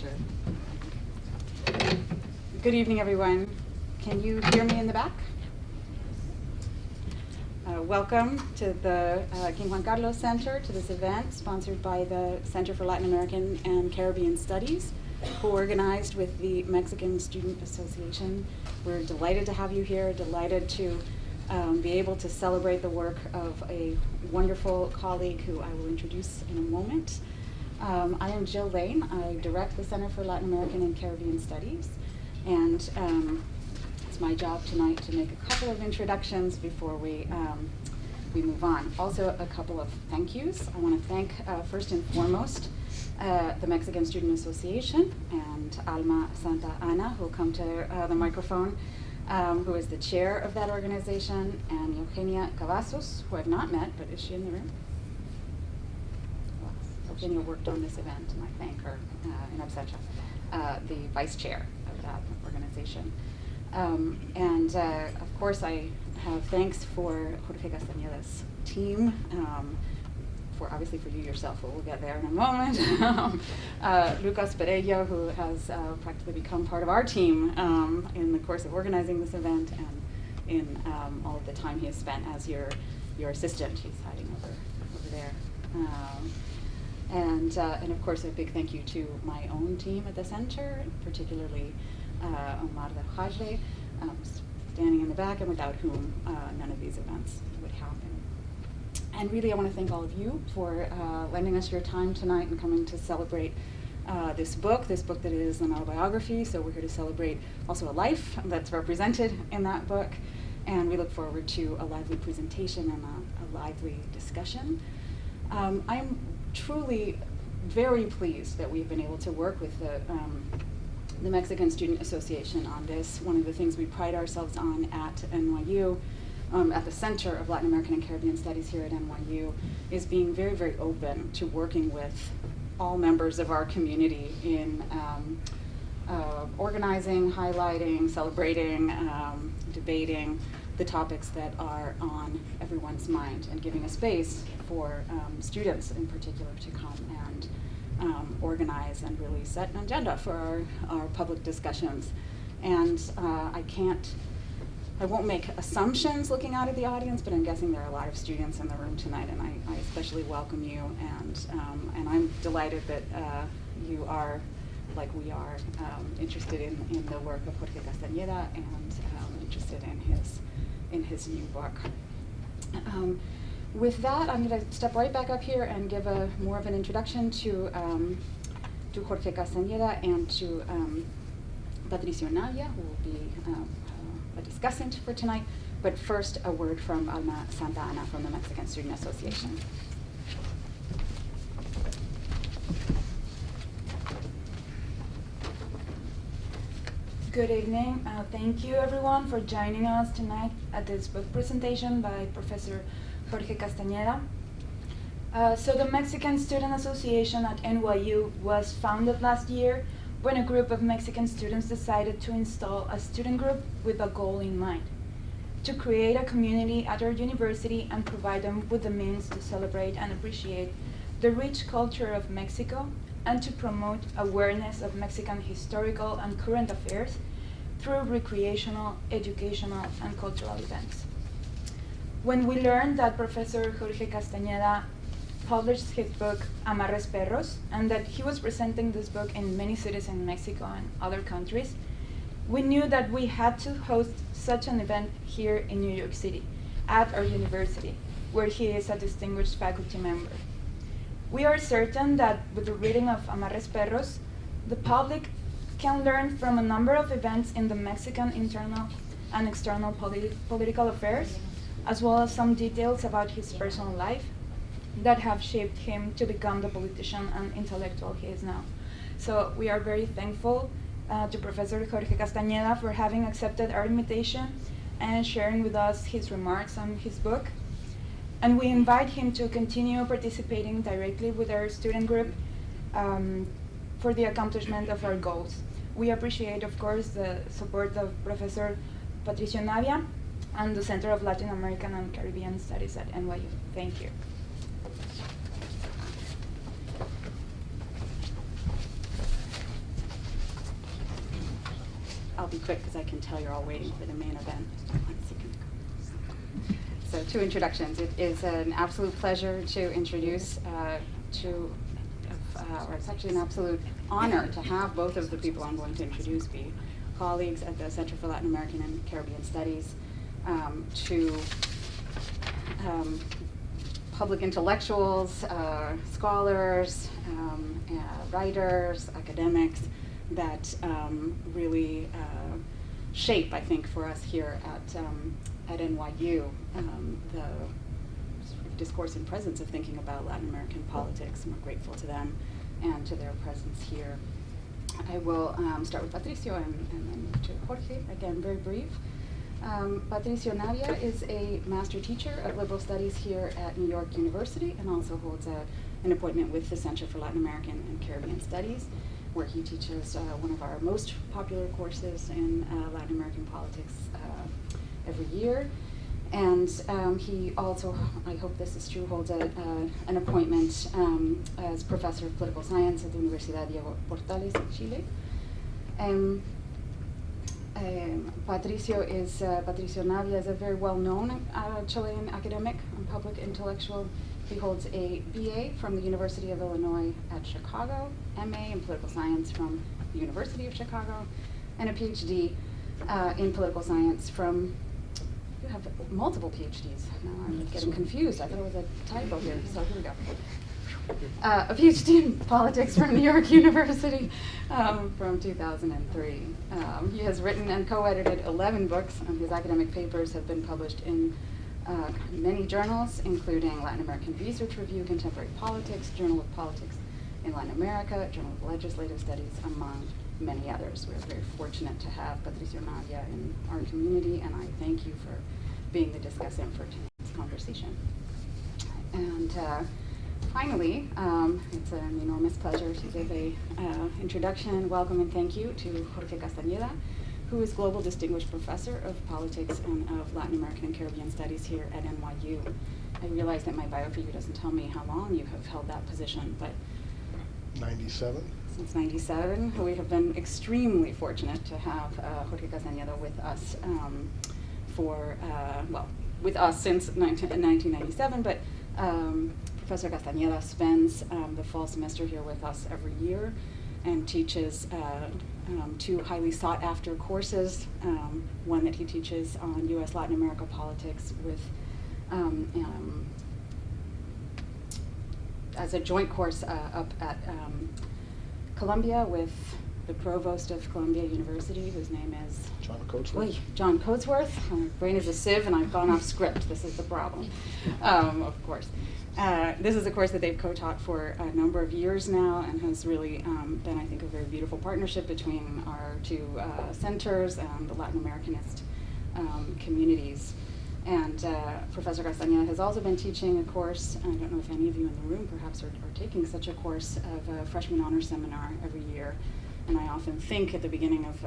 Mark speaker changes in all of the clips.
Speaker 1: Sure. Good evening, everyone. Can you hear me in the back? Welcome to the King Juan Carlos Center, to this event sponsored by the Center for Latin American and Caribbean Studies, co-organized with the Mexican Student Association. We're delighted to have you here, delighted to be able to celebrate the work of a wonderful colleague who I will introduce in a moment. I am Jill Lane. I direct the Center for Latin American and Caribbean Studies, and it's my job tonight to make a couple of introductions before we move on. Also, a couple of thank yous. I want to thank, first and foremost, the Mexican Student Association and Alma Santa Ana, who will come to the microphone, who is the chair of that organization, and Eugenia Cavazos, who I've not met, but is she in the room? Eugenia worked on this event, and I thank her in absentia, the vice chair of that organization. And of course, I have thanks for Jorge Castañeda's team, obviously for you yourself, but we'll get there in a moment. Lucas Perello, who has practically become part of our team in the course of organizing this event, and in all of the time he has spent as your assistant. He's hiding over there. And of course, a big thank you to my own team at the center, particularly Omar del Hajde, standing in the back, and without whom none of these events would happen. And really, I want to thank all of you for lending us your time tonight and coming to celebrate this book that is an autobiography. So we're here to celebrate also a life that's represented in that book. And we look forward to a lively presentation and a lively discussion. I'm truly very pleased that we've been able to work with the Mexican Student Association on this. One of the things we pride ourselves on at NYU, at the Center of Latin American and Caribbean Studies here at NYU, is being very, very open to working with all members of our community in organizing, highlighting, celebrating, debating the topics that are on everyone's mind, and giving a space for students in particular to come and organize and really set an agenda for our public discussions. And I won't make assumptions looking out at the audience, but I'm guessing there are a lot of students in the room tonight, and I especially welcome you, and I'm delighted that you are, like we are, interested in the work of Jorge Castañeda, and interested in his new book. With that, I'm going to step right back up here and give more of an introduction to Jorge Castañeda and to Patricio Navia, who will be a discussant for tonight. But first, a word from Alma Santa Ana from the Mexican Student Association.
Speaker 2: Good evening. Thank you, everyone, for joining us tonight at this book presentation by Professor Jorge Castañeda. So the Mexican Student Association at NYU was founded last year when a group of Mexican students decided to install a student group with a goal in mind: to create a community at our university and provide them with the means to celebrate and appreciate the rich culture of Mexico, and to promote awareness of Mexican historical and current affairs through recreational, educational, and cultural events. When we learned that Professor Jorge Castañeda published his book, Amarres Perros, and that he was presenting this book in many cities in Mexico and other countries, we knew that we had to host such an event here in New York City, at our university, where he is a distinguished faculty member. We are certain that with the reading of Amarres Perros, the public can learn from a number of events in the Mexican internal and external political affairs, as well as some details about his personal life that have shaped him to become the politician and intellectual he is now. So we are very thankful to Professor Jorge Castañeda for having accepted our invitation and sharing with us his remarks on his book. And we invite him to continue participating directly with our student group for the accomplishment of our goals. We appreciate, of course, the support of Professor Patricio Navia and the Center of Latin American and Caribbean Studies at NYU. Thank you.
Speaker 1: I'll be quick because I can tell you're all waiting for the main event. 1 second. So 2 introductions. It is an absolute pleasure to introduce or it's actually an absolute honor to have both of the people I'm going to introduce be colleagues at the Center for Latin American and Caribbean Studies, to public intellectuals, scholars, writers, academics that really shape, I think, for us here at NYU, the sort of discourse and presence of thinking about Latin American politics, and we're grateful to them and to their presence here. I will start with Patricio and then move to Jorge, again, very brief. Patricio Navia is a master teacher of liberal studies here at New York University and also holds an appointment with the Center for Latin American and Caribbean Studies, where he teaches one of our most popular courses in Latin American politics every year. And he also, I hope this is true, holds an appointment as professor of political science at the Universidad Diego Portales in Chile. Patricio Navia is a very well-known Chilean academic and public intellectual. He holds a BA from the University of Illinois at Chicago, MA in political science from the University of Chicago, and a PhD in political science from, you have multiple PhDs. Now I'm getting confused. I thought it was a typo here, so here we go. A PhD in politics from New York University from 2003. He has written and co-edited 11 books, and his academic papers have been published in many journals, including Latin American Research Review, Contemporary Politics, Journal of Politics in Latin America, Journal of Legislative Studies, among many others. We're very fortunate to have Patricio Navia in our community, and I thank you for being the discussant for tonight's conversation. And finally, it's an enormous pleasure to give an introduction, welcome, and thank you to Jorge Castañeda, who is Global Distinguished Professor of Politics and of Latin American and Caribbean Studies here at NYU. I realize that my bio for you doesn't tell me how long you have held that position, but
Speaker 3: 97.
Speaker 1: Since 97, we have been extremely fortunate to have Jorge Castañeda with us with us since 1997, but Professor Castañeda spends the fall semester here with us every year and teaches 2 highly sought after courses, one that he teaches on U.S. Latin America politics with as a joint course up at Columbia with the provost of Columbia University, whose name is
Speaker 3: John Coatsworth.
Speaker 1: John Coatsworth. My brain is a sieve and I've gone off script. This is the problem, of course. This is a course that they've co-taught for a number of years now and has really been, I think, a very beautiful partnership between our 2 centers and the Latin Americanist communities. And Professor Castañeda has also been teaching a course, I don't know if any of you in the room perhaps are taking such a course, of a freshman honor seminar every year. And I often think at the beginning of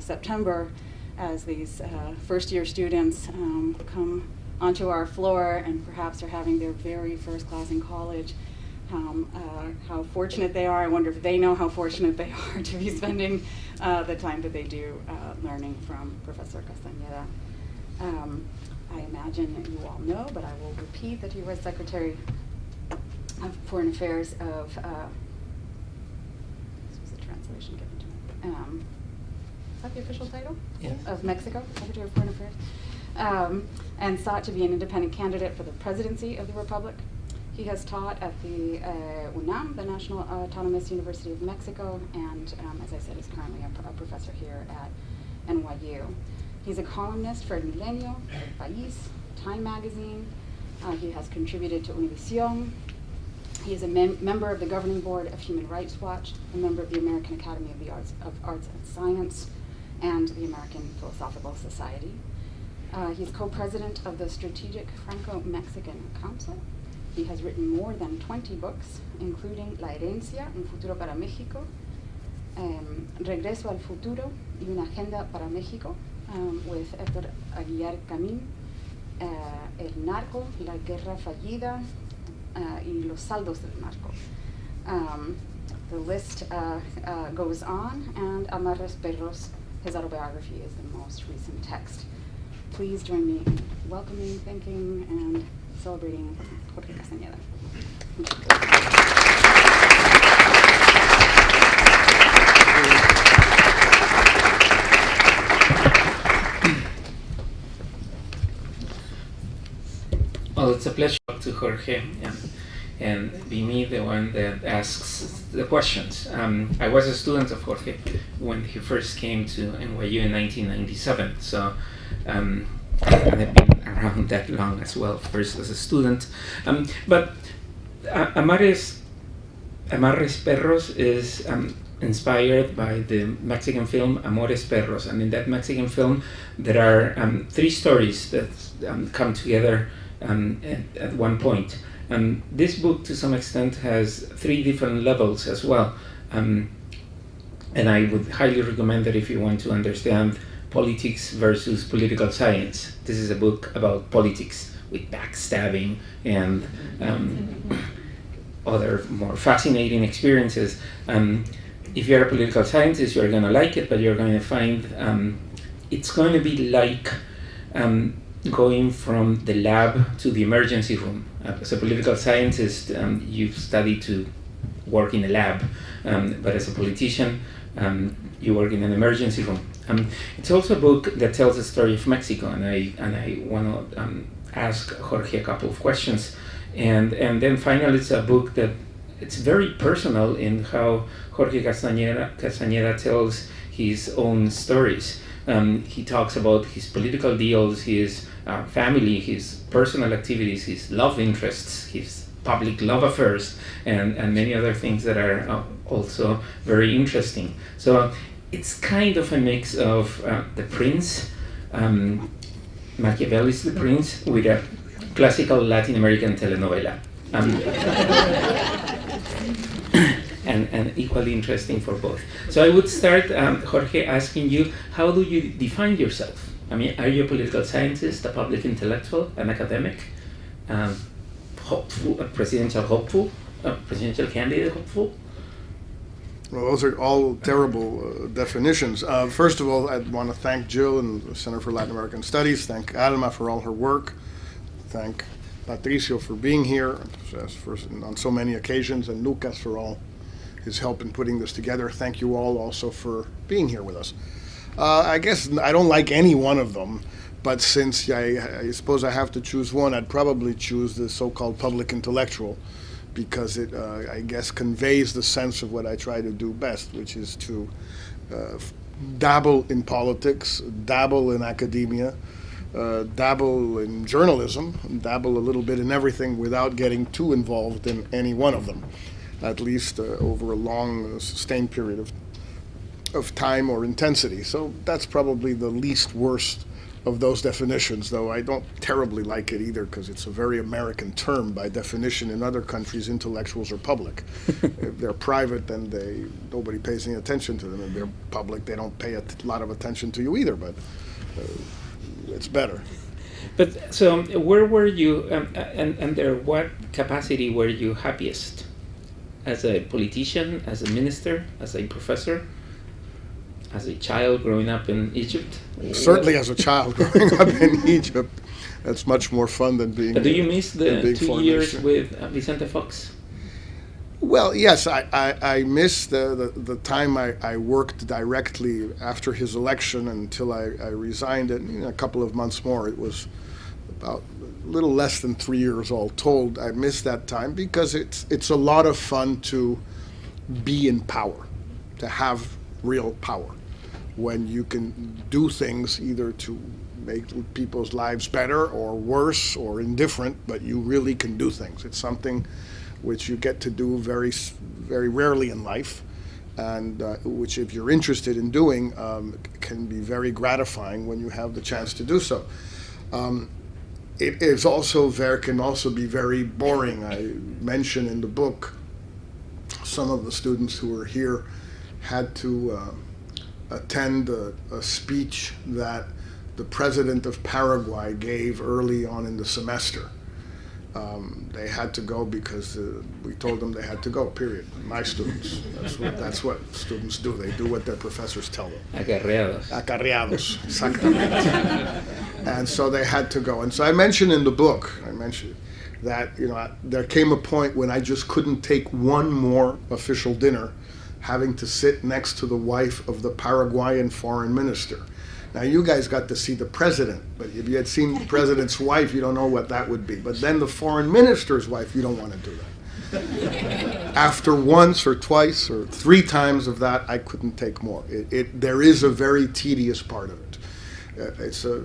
Speaker 1: September, as these first-year students come onto our floor and perhaps are having their very first class in college, how fortunate they are. I wonder if they know how fortunate they are to be spending the time that they do learning from Professor Castañeda. I imagine that you all know, but I will repeat that he was Secretary of Foreign Affairs of, this was the translation given to me, is that the official title?
Speaker 3: Yeah.
Speaker 1: Of Mexico, Secretary of Foreign Affairs, and sought to be an independent candidate for the presidency of the Republic. He has taught at the UNAM, the National Autonomous University of Mexico, and as I said, is currently a professor here at NYU. He's a columnist for El Milenio, El País, Time Magazine. He has contributed to Univision. He is a member of the governing board of Human Rights Watch, a member of the American Academy of the Arts and Science, and the American Philosophical Society. He's co-president of the Strategic Franco-Mexican Council. He has written more than 20 books, including La Herencia, Un Futuro para México, Regreso al Futuro y una Agenda para México, with Héctor Aguilar Camín, El Narco, La Guerra Fallida, y Los Saldos del Narco. The list goes on, and Amarres Perros his autobiography is the most recent text. Please join me in welcoming, thanking, and celebrating Jorge Castañeda.
Speaker 4: Well, it's a pleasure to talk to Jorge and be me the one that asks the questions. I was a student of Jorge when he first came to NYU in 1997, so and I've been around that long as well, first as a student. But Amarres Perros is inspired by the Mexican film Amarres Perros, and in that Mexican film there are 3 stories that come together at one point. This book, to some extent, has 3 different levels as well, and I would highly recommend that if you want to understand politics versus political science. This is a book about politics with backstabbing and other more fascinating experiences. If you're a political scientist, you're going to like it, but you're going to find it's going to be like going from the lab to the emergency room. As a political scientist, you've studied to work in a lab, but as a politician, you work in an emergency room. It's also a book that tells the story of Mexico, and I want to ask Jorge a couple of questions, and then finally, it's a book that it's very personal in how Jorge Castañeda tells his own stories. He talks about his political deals, his family, his personal activities, his love interests, his public love affairs, and many other things that are also very interesting. So it's kind of a mix of The Prince, Machiavelli's The Prince, with a classical Latin American telenovela. And equally interesting for both. So I would start, Jorge, asking you, how do you define yourself? I mean, are you a political scientist, a public intellectual, an academic, hopeful, a presidential hopeful, a presidential candidate hopeful?
Speaker 3: Well, those are all terrible definitions. First of all, I want to thank Jill and the Center for Latin American Studies, thank Alma for all her work, thank Patricio for being here on so many occasions, and Lucas for all his help in putting this together. Thank you all also for being here with us. I guess I don't like any one of them, but since I suppose I have to choose one, I'd probably choose the so-called public intellectual, because it, I guess, conveys the sense of what I try to do best, which is to dabble in politics, dabble in academia, dabble in journalism, dabble a little bit in everything without getting too involved in any one of them, at least over a long, sustained period of time or intensity. So that's probably the least worst of those definitions, though I don't terribly like it either, because it's a very American term by definition. In other countries, intellectuals are public. If they're private, then nobody pays any attention to them. If they're public, they don't pay a lot of attention to you either, but it's better.
Speaker 4: But so where were you, and under what capacity were you happiest? As a politician, as a minister, as a professor? As a child growing up in Egypt?
Speaker 3: Certainly as a child growing up in Egypt. That's much more fun than being.
Speaker 4: But do you miss the 2 years with Vicente Fox?
Speaker 3: Well, yes, I miss the time I worked directly after his election until I resigned it. A couple of months more. It was about a little less than 3 years all told. I miss that time because it's a lot of fun to be in power, to have real power, when you can do things either to make people's lives better or worse or indifferent, but you really can do things. It's something which you get to do very, very rarely in life, and which, if you're interested in doing, can be very gratifying when you have the chance to do so. It is also can also be very boring. I mention in the book some of the students who were here had to attend a speech that the president of Paraguay gave early on in the semester. They had to go because we told them they had to go, period. My students. That's what students do. They do what their professors tell them.
Speaker 4: Acarreados.
Speaker 3: Acarreados, exactamente. And so they had to go. And so I mentioned in the book, that there came a point when I just couldn't take one more official dinner having to sit next to the wife of the Paraguayan foreign minister. Now, you guys got to see the president, but if you had seen the president's wife, you don't know what that would be. But then the foreign minister's wife, you don't want to do that. After once or twice or 3 times of that, I couldn't take more. There is a very tedious part of it.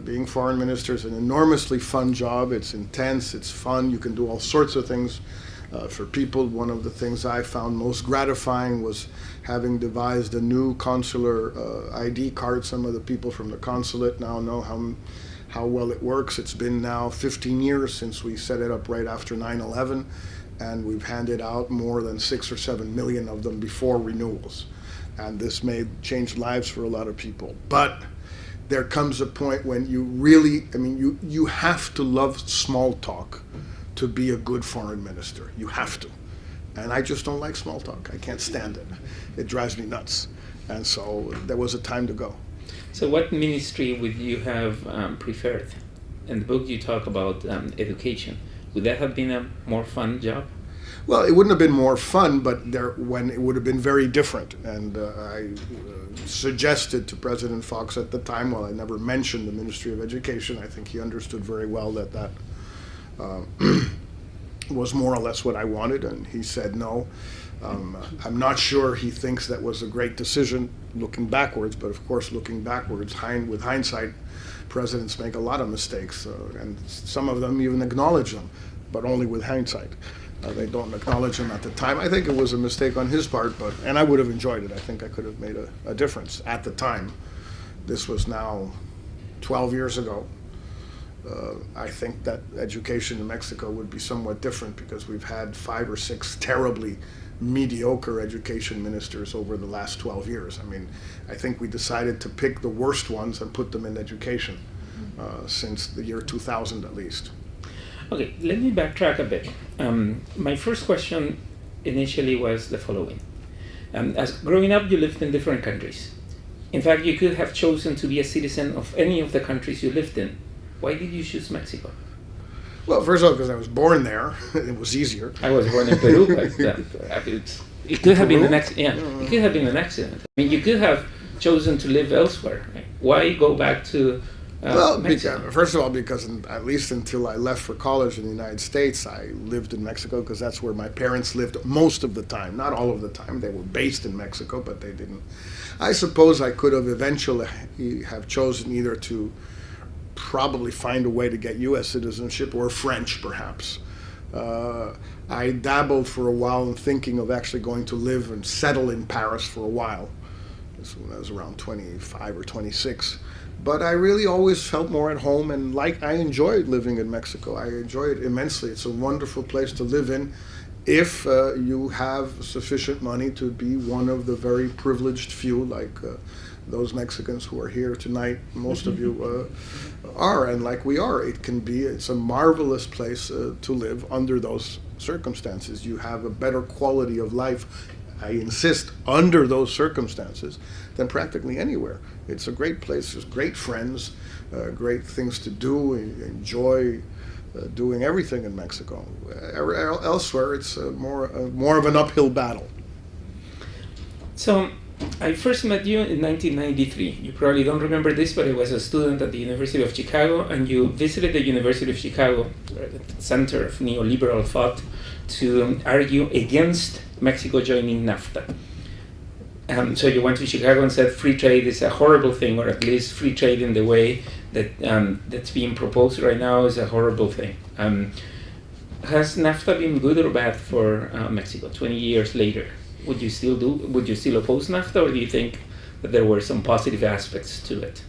Speaker 3: Being foreign minister is an enormously fun job. It's intense, it's fun. You can do all sorts of things for people. One of the things I found most gratifying was having devised a new consular ID card. Some of the people from the consulate now know how well it works. It's been now 15 years since we set it up right after 9/11, and we've handed out more than 6 or 7 million of them before renewals. And this changed lives for a lot of people. But there comes a point when you really, you have to love small talk to be a good foreign minister. You have to. And I just don't like small talk. I can't stand it. It drives me nuts. And so there was a time to go.
Speaker 4: So what ministry would you have preferred? In the book you talk about education. Would that have been a more fun job?
Speaker 3: Well, it wouldn't have been more fun, but when it would have been very different. And I suggested to President Fox at the time, while I never mentioned the Ministry of Education, I think he understood very well that was more or less what I wanted, and he said no. I'm not sure he thinks that was a great decision looking backwards, but of course looking backwards, with hindsight, presidents make a lot of mistakes, and some of them even acknowledge them, but only with hindsight. They don't acknowledge them at the time. I think it was a mistake on his part, and I would have enjoyed it. I think I could have made a difference at the time. This was now 12 years ago. I think that education in Mexico would be somewhat different because we've had 5 or 6 terribly mediocre education ministers over the last 12 years. I think we decided to pick the worst ones and put them in education since the year 2000 at least.
Speaker 4: Okay, let me backtrack a bit. My first question initially was the following. As growing up, you lived in different countries. In fact, you could have chosen to be a citizen of any of the countries you lived in. Why did you choose Mexico?
Speaker 3: Well, first of all, because I was born there. It was easier.
Speaker 4: I was born in Peru, but it could have been an accident. Yeah, it could have been an accident. You could have chosen to live elsewhere. Right? Why go back to Mexico?
Speaker 3: First of all, because at least until I left for college in the United States, I lived in Mexico because that's where my parents lived most of the time. Not all of the time. They were based in Mexico, but they didn't. I suppose I could have eventually have chosen either to probably find a way to get U.S. citizenship or French, perhaps. I dabbled for a while in thinking of actually going to live and settle in Paris for a while. This when I was around 25 or 26. But I really always felt more at home, and I enjoyed living in Mexico. I enjoy it immensely. It's a wonderful place to live in if you have sufficient money to be one of the very privileged few, like those Mexicans who are here tonight, most of you are, and like we are. It's a marvelous place to live under those circumstances. You have a better quality of life, I insist, under those circumstances than practically anywhere. It's a great place. There's great friends, great things to do, enjoy doing everything in Mexico. Elsewhere, it's more of an uphill battle.
Speaker 4: So, I first met you in 1993. You probably don't remember this, but I was a student at the University of Chicago, and you visited the University of Chicago, the center of neoliberal thought, to argue against Mexico joining NAFTA. So you went to Chicago and said free trade is a horrible thing, or at least free trade in the way that that's being proposed right now is a horrible thing. Has NAFTA been good or bad for Mexico 20 years later? Would you still oppose NAFTA, or do you think that there were some positive aspects to it?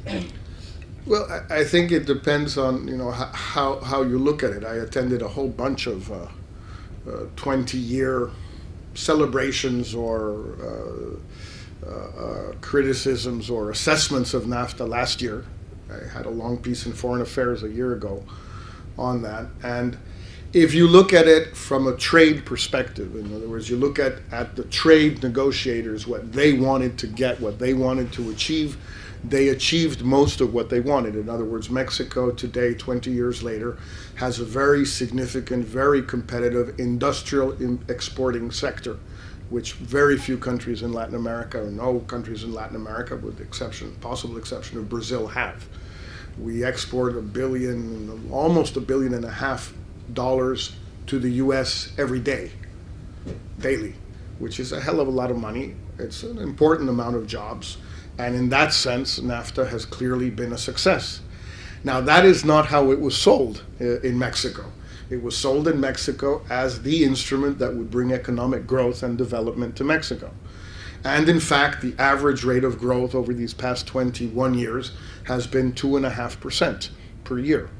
Speaker 3: Well, I think it depends on how you look at it. I attended a whole bunch of 20-year celebrations or criticisms or assessments of NAFTA last year. I had a long piece in Foreign Affairs a year ago on that, and If you look at it from a trade perspective, in other words, you look at the trade negotiators, what they wanted to get, what they wanted to achieve, they achieved most of what they wanted. In other words, Mexico today, 20 years later, has a very significant, very competitive industrial exporting sector, which very few countries in Latin America, or no countries in Latin America, with the exception, possible exception of Brazil, have. We export almost $1.5 billion to the U.S. every day, daily, which is a hell of a lot of money. It's an important amount of jobs. And in that sense, NAFTA has clearly been a success. Now, that is not how it was sold in Mexico. It was sold in Mexico as the instrument that would bring economic growth and development to Mexico. And in fact, the average rate of growth over these past 21 years has been 2.5% per year,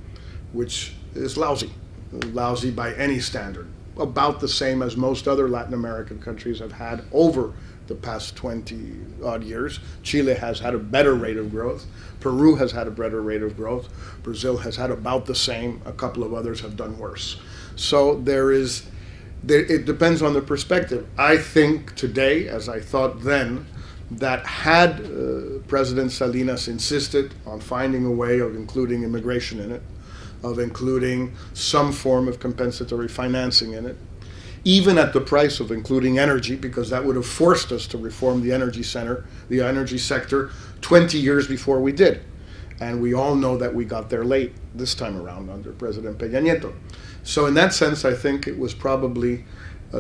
Speaker 3: which is lousy by any standard. About the same as most other Latin American countries have had over the past 20 odd years. Chile has had a better rate of growth. Peru has had a better rate of growth. Brazil has had about the same. A couple of others have done worse. So it depends on the perspective. I think today, as I thought then, that had President Salinas insisted on finding a way of including immigration in it, of including some form of compensatory financing in it, even at the price of including energy, because that would have forced us to reform the energy sector 20 years before we did. And we all know that we got there late this time around under President Peña Nieto. So in that sense, I think it was probably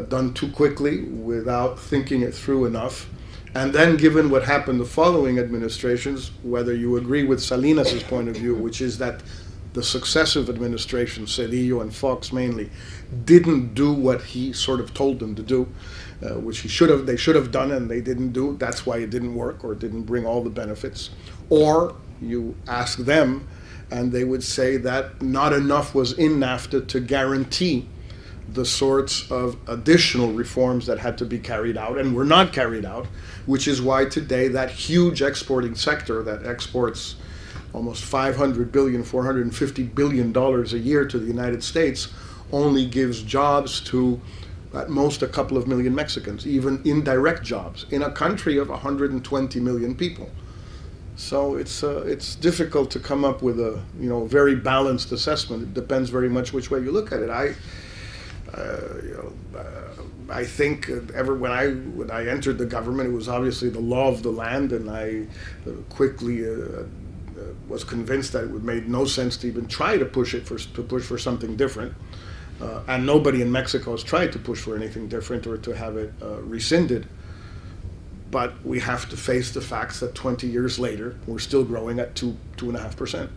Speaker 3: done too quickly without thinking it through enough. And then given what happened the following administrations, whether you agree with Salinas' point of view, which is that the successive administrations, Cedillo and Fox mainly, didn't do what he sort of told them to do, which they should have done and they didn't do. That's why it didn't work or didn't bring all the benefits. Or you ask them and they would say that not enough was in NAFTA to guarantee the sorts of additional reforms that had to be carried out and were not carried out, which is why today that huge exporting sector that exports almost $500 billion, $450 billion a year to the United States only gives jobs to at most a couple of million Mexicans, even indirect jobs, in a country of 120 million people. So it's difficult to come up with a very balanced assessment. It depends very much which way you look at it. I think when I entered the government, it was obviously the law of the land, and I quickly was convinced that it would make no sense to even try to push for something different. And nobody in Mexico has tried to push for anything different or to have it rescinded. But we have to face the facts that 20 years later, we're still growing at 2.5%.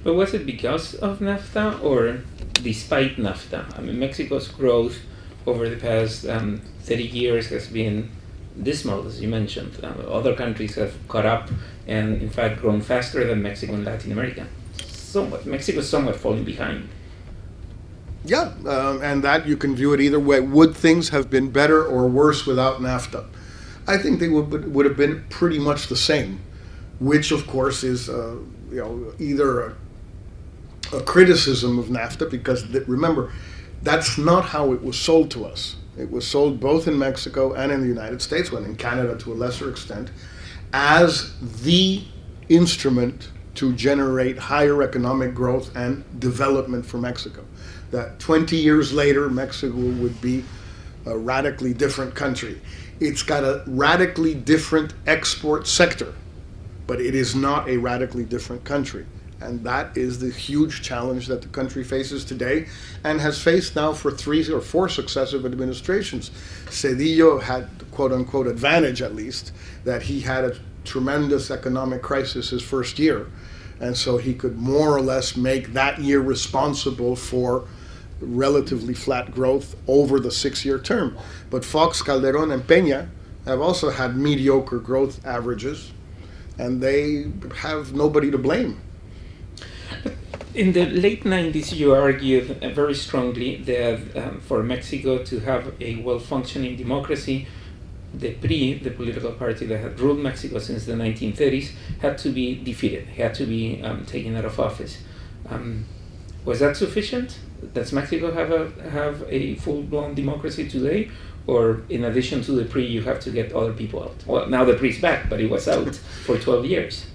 Speaker 4: But was it because of NAFTA or despite NAFTA? I mean, Mexico's growth over the past 30 years has been dismal, as you mentioned. Other countries have caught up and, in fact, grown faster than Mexico and Latin America. Mexico is somewhat falling behind.
Speaker 3: Yeah, and that you can view it either way. Would things have been better or worse without NAFTA? I think they would have been pretty much the same, which of course is either a criticism of NAFTA, because remember, that's not how it was sold to us. It was sold both in Mexico and in the United States, and in Canada to a lesser extent, as the instrument to generate higher economic growth and development for Mexico. That 20 years later, Mexico would be a radically different country. It's got a radically different export sector, but it is not a radically different country. And that is the huge challenge that the country faces today and has faced now for 3 or 4 successive administrations. Cedillo had the quote-unquote advantage, at least, that he had a tremendous economic crisis his first year. And so he could more or less make that year responsible for relatively flat growth over the 6-year term. But Fox, Calderon, and Peña have also had mediocre growth averages, and they have nobody to blame.
Speaker 4: In the late 90s, you argued very strongly that for Mexico to have a well-functioning democracy, the PRI, the political party that had ruled Mexico since the 1930s, had to be defeated, had to be taken out of office. Was that sufficient, Does Mexico have a full-blown democracy today? Or in addition to the PRI, you have to get other people out? Well, now the PRI's back, but it was out for 12 years.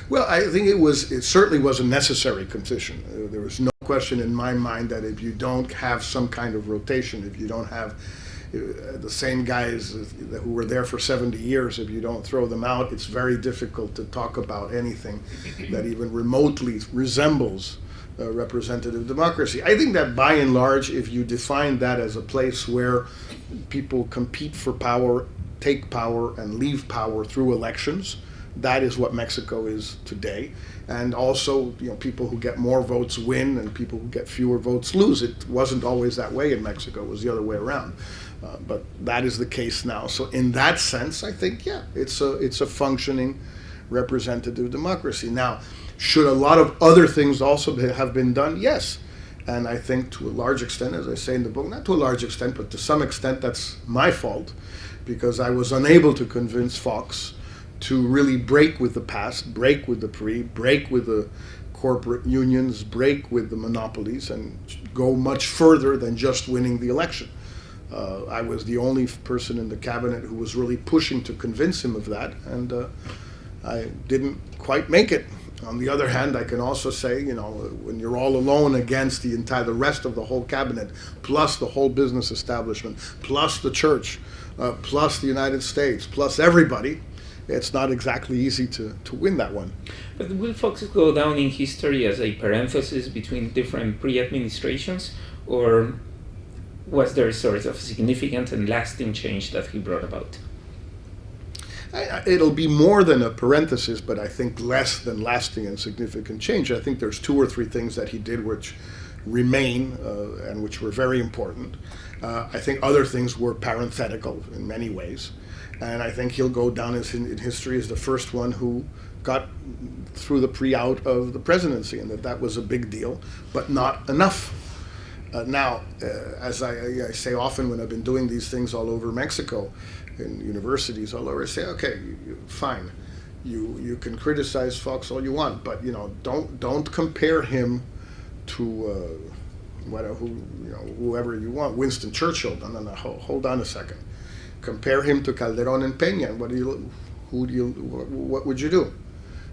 Speaker 3: Well, I think it certainly was a necessary condition. There was no question in my mind that if you don't have some kind of rotation, if you don't have the same guys who were there for 70 years, if you don't throw them out, it's very difficult to talk about anything that even remotely resembles representative democracy. I think that by and large, if you define that as a place where people compete for power, take power, and leave power through elections, that is what Mexico is today. And also, people who get more votes win and people who get fewer votes lose. It wasn't always that way in Mexico. It was the other way around. But that is the case now. So in that sense, I think, yeah, it's a functioning representative democracy. Now, should a lot of other things also have been done? Yes. And I think to a large extent, as I say in the book, not to a large extent, but to some extent that's my fault, because I was unable to convince Fox to really break with the past, break with the PRI, break with the corporate unions, break with the monopolies, and go much further than just winning the election. I was the only person in the cabinet who was really pushing to convince him of that, and I didn't quite make it. On the other hand, I can also say, when you're all alone against the rest of the whole cabinet, plus the whole business establishment, plus the church, plus the United States, plus everybody, it's not exactly easy to win that one.
Speaker 4: But will Fox go down in history as a parenthesis between different pre-administrations, or was there a sort of significant and lasting change that he brought about?
Speaker 3: It'll be more than a parenthesis, but I think less than lasting and significant change. I think there's 2 or 3 things that he did which remain and which were very important. I think other things were parenthetical in many ways. And I think he'll go down in history as the first one who got through the PRI out of the presidency, and that was a big deal, but not enough. Now, as I say often when I've been doing these things all over Mexico, in universities all over, I say, okay, fine, you can criticize Fox all you want, but don't compare him to whoever you want, Winston Churchill. No, hold on a second. Compare him to Calderón and Peña. What would you do?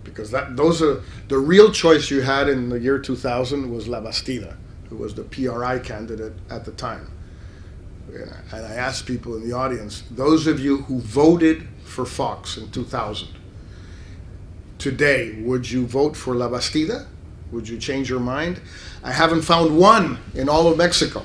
Speaker 3: Because those are the real choice you had in the year 2000 was La Bastida, who was the PRI candidate at the time. And I asked people in the audience, those of you who voted for Fox in 2000, today, would you vote for La Bastida? Would you change your mind? I haven't found one in all of Mexico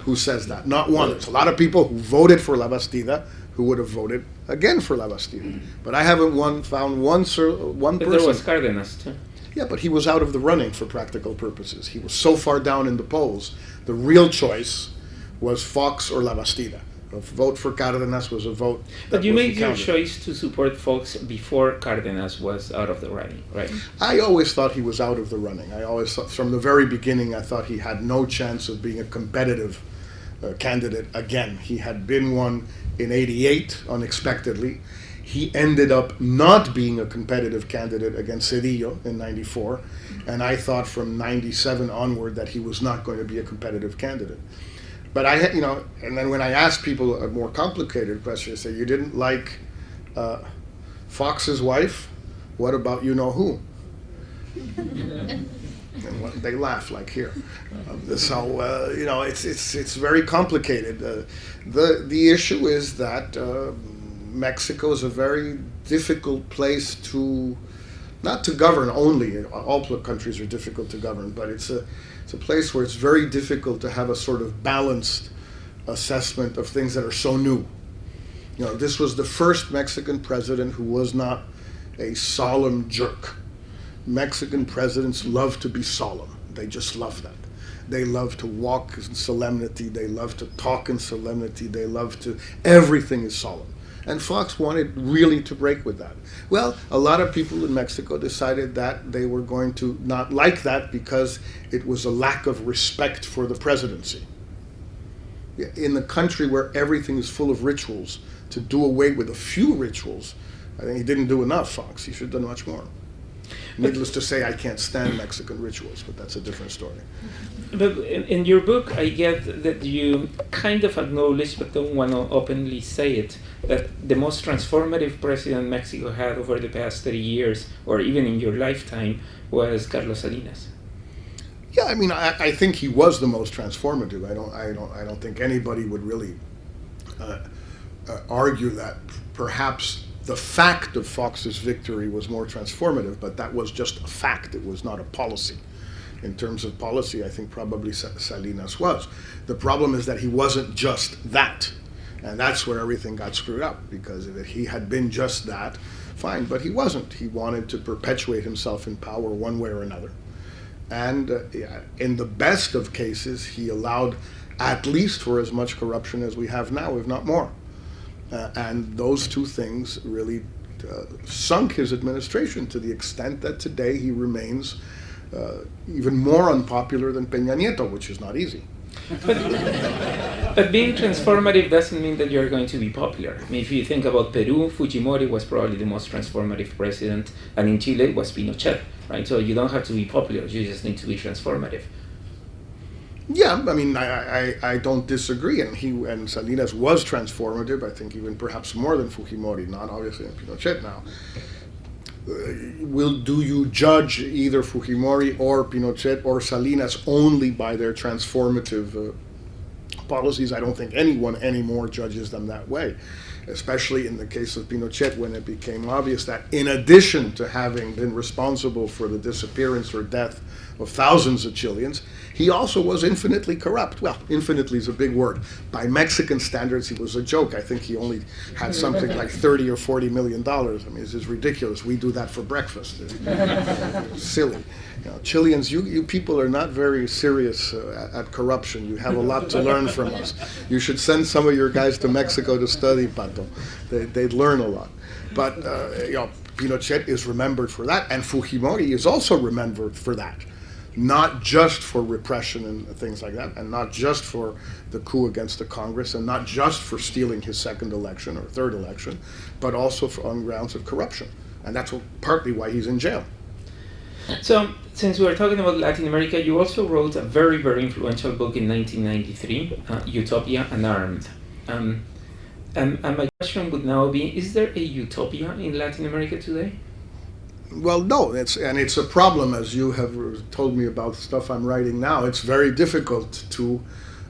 Speaker 3: who says that. Not one. There's a lot of people who voted for La Bastida who would have voted again for La Bastida. But I haven't found one person.
Speaker 4: But there was Cárdenas too.
Speaker 3: Yeah, but he was out of the running for practical purposes. He was so far down in the polls. The real choice was Fox or La Bastida. A vote for Cárdenas was a vote that
Speaker 4: But you made your
Speaker 3: counted.
Speaker 4: choice to support Fox before Cárdenas was out of the running, right?
Speaker 3: I always thought he was out of the running. I always thought, from the very beginning, I thought he had no chance of being a competitive candidate again. He had been one in '88, unexpectedly. He ended up not being a competitive candidate against Cedillo in '94, and I thought from '97 onward that he was not going to be a competitive candidate. But and then when I asked people a more complicated question, I say, you didn't like Fox's wife? What about you-know-who? And they laugh like here. It's very complicated. The issue is that Mexico is a very difficult place not to govern only. All countries are difficult to govern, but it's a place where it's very difficult to have a sort of balanced assessment of things that are so new. This was the first Mexican president who was not a solemn jerk. Mexican presidents love to be solemn. They just love that. They love to walk in solemnity. They love to talk in solemnity. Everything is solemn. And Fox wanted really to break with that. Well, a lot of people in Mexico decided that they were going to not like that because it was a lack of respect for the presidency. In the country where everything is full of rituals, to do away with a few rituals, I think he didn't do enough, Fox. He should have done much more. Needless to say, I can't stand Mexican rituals, but that's a different story.
Speaker 4: But in your book, I get that you kind of acknowledge, but don't want to openly say it, that the most transformative president Mexico had over the past 30 years, or even in your lifetime, was Carlos Salinas.
Speaker 3: Yeah, I mean, I think he was the most transformative. I don't think anybody would really argue that perhaps the fact of Fox's victory was more transformative, but that was just a fact. It was not a policy. In terms of policy, I think probably Salinas was. The problem is that he wasn't just that. And that's where everything got screwed up, because if he had been just that, fine, but he wasn't. He wanted to perpetuate himself in power one way or another. And in the best of cases, he allowed at least for as much corruption as we have now, if not more. And those two things really sunk his administration to the extent that today he remains even more unpopular than Peña Nieto, which is not easy.
Speaker 4: But being transformative doesn't mean that you're going to be popular. I mean, if you think about Peru, Fujimori was probably the most transformative president, and in Chile it was Pinochet, right? So you don't have to be popular, you just need to be transformative.
Speaker 3: Yeah, I mean, I don't disagree, and Salinas was transformative, I think even perhaps more than Fujimori, not obviously in Pinochet now. Do you judge either Fujimori or Pinochet or Salinas only by their transformative policies? I don't think anyone anymore judges them that way, especially in the case of Pinochet, when it became obvious that in addition to having been responsible for the disappearance or death of thousands of Chileans, he also was infinitely corrupt. Well, infinitely is a big word. By Mexican standards, he was a joke. I think he only had something like $30 or $40 million. I mean, this is ridiculous. We do that for breakfast. It's silly. You know, Chileans, you people are not very serious at corruption. You have a lot to learn from us. You should send some of your guys to Mexico to study, Pato. They'd learn a lot. But Pinochet is remembered for that, and Fujimori is also remembered for that. Not just for repression and things like that, and not just for the coup against the Congress, and not just for stealing his second election or third election, but also on grounds of corruption. And that's partly why he's in jail. So,
Speaker 4: since we are talking about Latin America, you also wrote a very, very influential book in 1993, Utopia Unarmed. And my question would now be, is there a utopia in Latin America today?
Speaker 3: Well, no, it's a problem, as you have told me about the stuff I'm writing now. It's very difficult to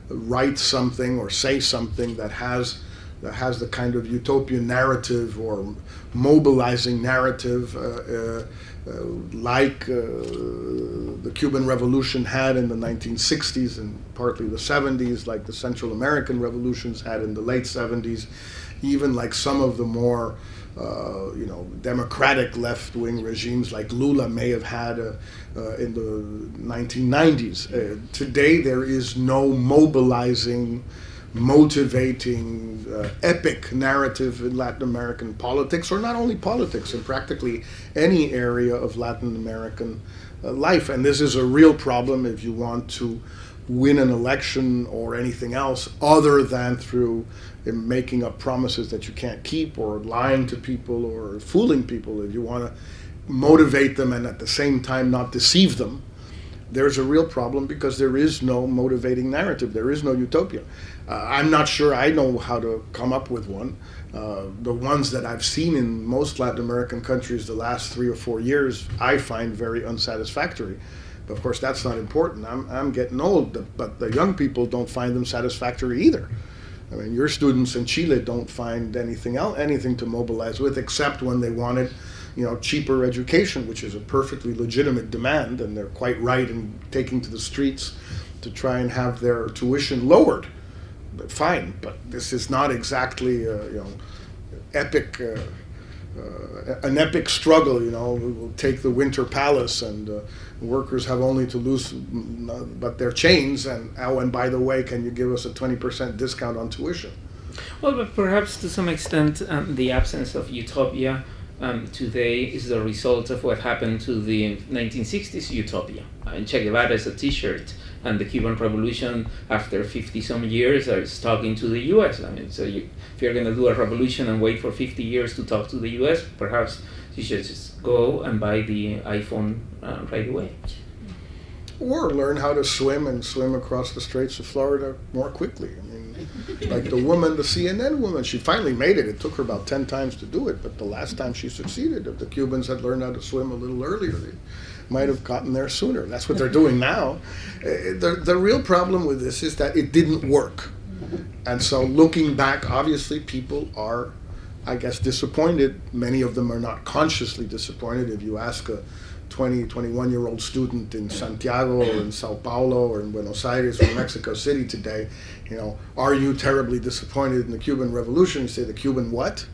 Speaker 3: write something or say something that has the kind of utopian narrative or mobilizing narrative like the Cuban Revolution had in the 1960s and partly the 70s, like the Central American revolutions had in the late 70s, even like some of the more democratic left-wing regimes like Lula may have had in the 1990s. Today there is no mobilizing, motivating, epic narrative in Latin American politics, or not only politics, in practically any area of Latin American life. And this is a real problem if you want to win an election or anything else other than through making up promises that you can't keep, or lying to people, or fooling people. If you want to motivate them and at the same time not deceive them, there's a real problem, because there is no motivating narrative. There is no utopia. I'm not sure I know how to come up with one. The ones that I've seen in most Latin American countries the last 3 or 4 years, I find very unsatisfactory. But of course, that's not important. I'm getting old, but the young people don't find them satisfactory either. I mean, your students in Chile don't find anything to mobilize with, except when they wanted, cheaper education, which is a perfectly legitimate demand, and they're quite right in taking to the streets to try and have their tuition lowered. But fine, but this is not exactly, epic. An epic struggle, we will take the Winter Palace, and workers have only to lose but their chains, and by the way, can you give us a 20% discount on tuition?
Speaker 4: Well, but perhaps to some extent the absence of utopia today is the result of what happened to the 1960s utopia. Che Guevara is a t-shirt, and the Cuban Revolution, after 50-some years, is talking to the U.S. I mean, so if you're going to do a revolution and wait for 50 years to talk to the U.S., perhaps You should just go and buy the iPhone right away.
Speaker 3: Or learn how to swim and swim across the Straits of Florida more quickly. I mean, like the woman, the CNN woman, she finally made it. It took her about 10 times to do it, but the last time she succeeded, if the Cubans had learned how to swim a little earlier, they might have gotten there sooner. That's what they're doing now. The real problem with this is that it didn't work. And so looking back, obviously people are, I guess, disappointed. Many of them are not consciously disappointed. If you ask a 20, 21-year-old student in Santiago or in Sao Paulo or in Buenos Aires or Mexico City today, you know, are you terribly disappointed in the Cuban Revolution? You say, the Cuban what?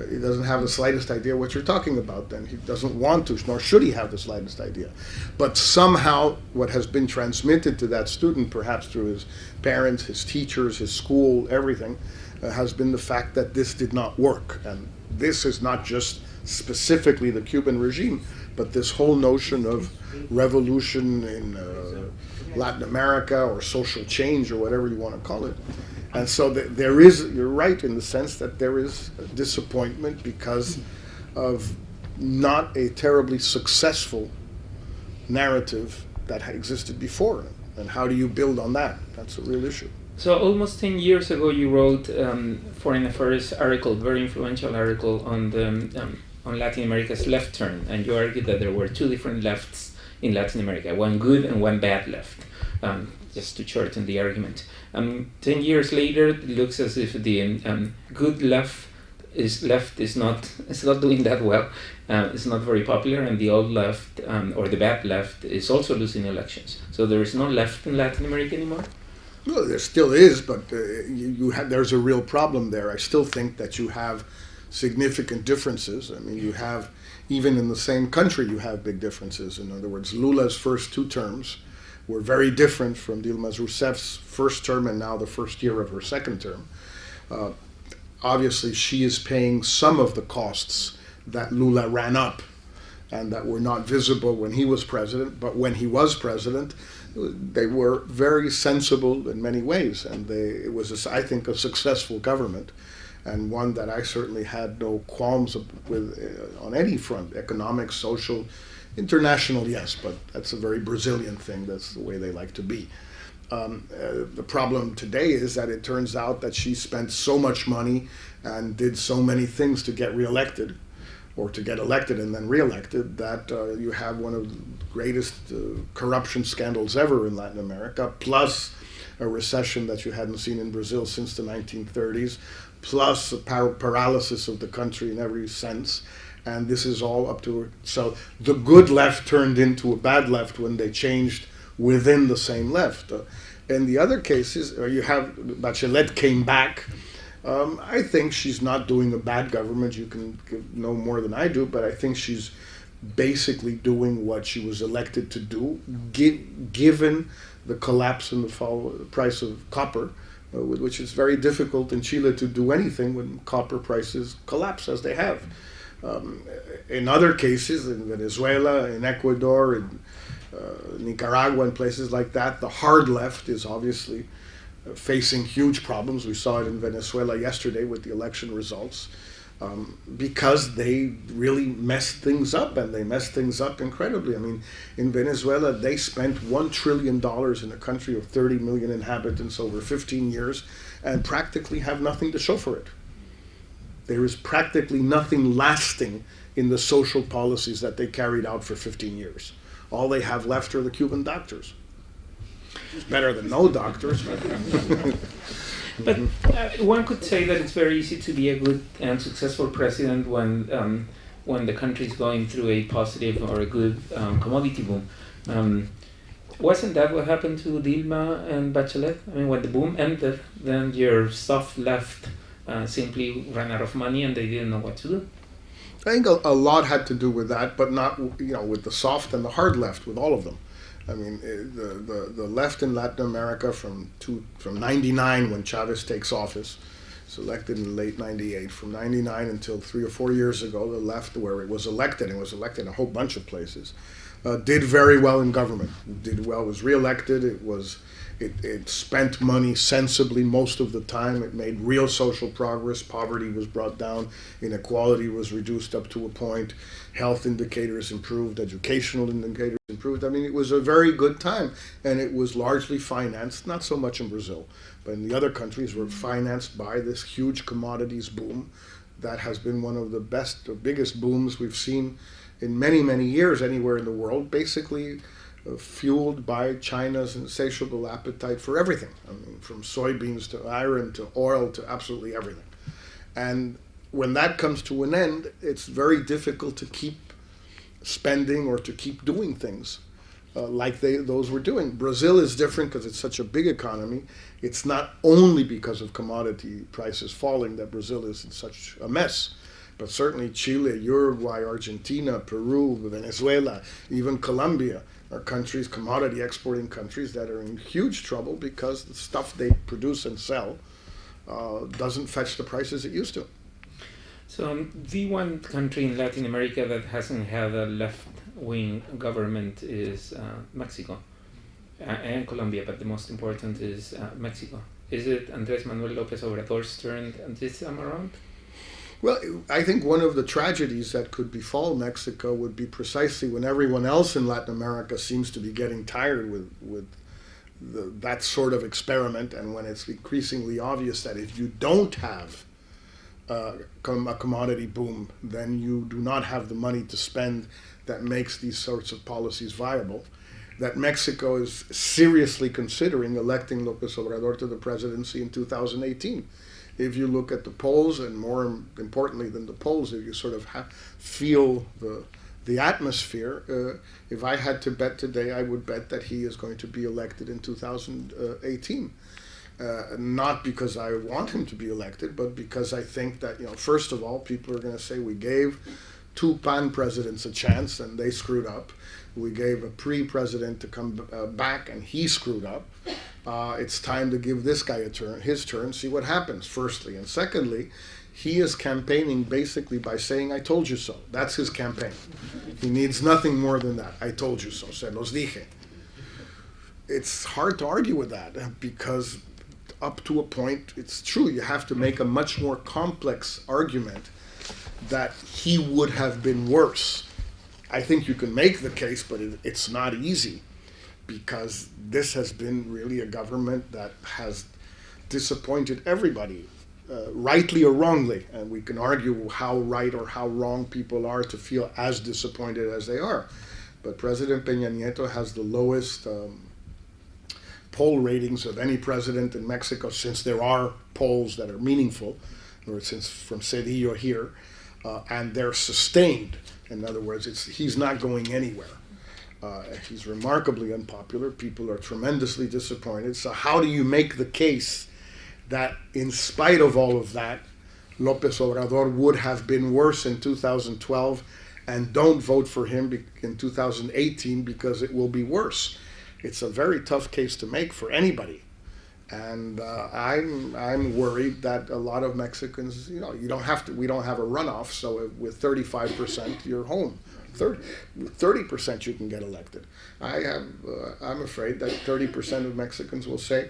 Speaker 3: He doesn't have the slightest idea what you're talking about then. He doesn't want to, nor should he have the slightest idea. But somehow what has been transmitted to that student, perhaps through his parents, his teachers, his school, everything, has been the fact that this did not work. And this is not just specifically the Cuban regime, but this whole notion of revolution in Latin America or social change or whatever you want to call it. And so there is, you're right in the sense that there is disappointment because of not a terribly successful narrative that existed before. And how do you build on that? That's a real issue.
Speaker 4: So almost 10 years ago, you wrote Foreign Affairs article, very influential article on the on Latin America's left turn, and you argued that there were two different lefts in Latin America, one good and one bad left, just to shorten the argument. 10 years later, it looks as if the good left is not doing that well. It's not very popular, and the old left or the bad left is also losing elections. So there is no left in Latin America anymore.
Speaker 3: Well, there still is, but there's a real problem there. I still think that you have significant differences. I mean, you have, even in the same country, you have big differences. In other words, Lula's first 2 terms were very different from Dilma Rousseff's first term and now the first year of her second term. Obviously, she is paying some of the costs that Lula ran up and that were not visible when he was president, but when he was president, they were very sensible in many ways, and it was, I think, a successful government, and one that I certainly had no qualms with on any front, economic, social, international, yes, but that's a very Brazilian thing. That's the way they like to be. The problem today is that it turns out that she spent so much money and did so many things to get reelected, or to get elected and then reelected, that you have one of the greatest corruption scandals ever in Latin America, plus a recession that you hadn't seen in Brazil since the 1930s, plus a paralysis of the country in every sense. And this is all up to her. So the good left turned into a bad left when they changed within the same left. In the other cases, you have Bachelet came back. I think she's not doing a bad government. You can know more than I do, but I think she's basically doing what she was elected to do, given the collapse in the price of copper, which is very difficult in Chile to do anything when copper prices collapse as they have. In other cases, in Venezuela, in Ecuador, in Nicaragua, and places like that, the hard left is obviously facing huge problems. We saw it in Venezuela yesterday with the election results, because they really messed things up, and they messed things up incredibly. I mean, in Venezuela, they spent $1 trillion in a country of 30 million inhabitants over 15 years and practically have nothing to show for it. There is practically nothing lasting in the social policies that they carried out for 15 years. All they have left are the Cuban doctors. It's better than no doctors.
Speaker 4: But one could say that it's very easy to be a good and successful president when the country is going through a positive or a good commodity boom. Wasn't that what happened to Dilma and Bachelet? I mean, when the boom ended, then your soft left simply ran out of money and they didn't know what to do.
Speaker 3: I think a lot had to do with that, but not, with the soft and the hard left, with all of them. I mean, the left in Latin America from 99, when Chavez takes office, it's elected in late 98, from 99 until 3 or 4 years ago, the left, where it was elected, and was elected in a whole bunch of places, did very well in government, did well, was reelected, it was It spent money sensibly most of the time. It made real social progress. Poverty was brought down. Inequality was reduced up to a point. Health indicators improved. Educational indicators improved. I mean, it was a very good time. And it was largely financed, not so much in Brazil, but in the other countries were financed by this huge commodities boom that has been one of the biggest booms we've seen in many, many years anywhere in the world, basically fueled by China's insatiable appetite for everything. I mean, from soybeans to iron to oil to absolutely everything. And when that comes to an end, it's very difficult to keep spending or to keep doing things like those were doing. Brazil is different because it's such a big economy. It's not only because of commodity prices falling that Brazil is in such a mess, but certainly Chile, Uruguay, Argentina, Peru, Venezuela, even Colombia are countries, commodity exporting countries, that are in huge trouble because the stuff they produce and sell doesn't fetch the prices it used to.
Speaker 4: So the one country in Latin America that hasn't had a left-wing government is Mexico and Colombia, but the most important is Mexico. Is it Andrés Manuel López Obrador's turn this time around?
Speaker 3: Well, I think one of the tragedies that could befall Mexico would be precisely when everyone else in Latin America seems to be getting tired with that sort of experiment, and when it's increasingly obvious that if you don't have a commodity boom, then you do not have the money to spend that makes these sorts of policies viable, that Mexico is seriously considering electing López Obrador to the presidency in 2018. If you look at the polls, and more importantly than the polls, if you sort of feel the atmosphere, if I had to bet today, I would bet that he is going to be elected in 2018. Not because I want him to be elected, but because I think that, first of all, people are going to say we gave two PAN presidents a chance and they screwed up. We gave a pre-president to come back and he screwed up. It's time to give this guy his turn, see what happens, firstly. And secondly, he is campaigning basically by saying, I told you so. That's his campaign. He needs nothing more than that. I told you so. Se los dije. It's hard to argue with that because up to a point, it's true, you have to make a much more complex argument that he would have been worse. I think you can make the case, but it's not easy because this has been really a government that has disappointed everybody, rightly or wrongly. And we can argue how right or how wrong people are to feel as disappointed as they are. But President Peña Nieto has the lowest poll ratings of any president in Mexico since there are polls that are meaningful, or since from Cedillo here, and they're sustained. In other words, he's not going anywhere. He's remarkably unpopular. People are tremendously disappointed. So how do you make the case that in spite of all of that, López Obrador would have been worse in 2012 and don't vote for him in 2018 because it will be worse? It's a very tough case to make for anybody. And I'm worried that a lot of Mexicans, we don't have a runoff, so with 35%, you're home. 30% you can get elected. I'm afraid that 30% of Mexicans will say,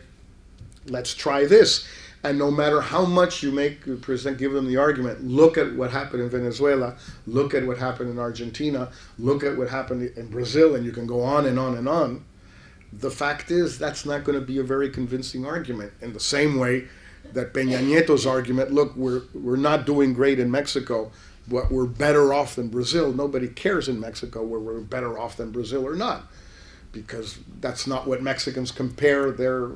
Speaker 3: let's try this. And no matter how much you give them the argument, look at what happened in Venezuela, look at what happened in Argentina, look at what happened in Brazil, and you can go on and on and on. The fact is, that's not going to be a very convincing argument. In the same way that Peña Nieto's argument, look, we're not doing great in Mexico, but we're better off than Brazil. Nobody cares in Mexico whether we're better off than Brazil or not, because that's not what Mexicans compare their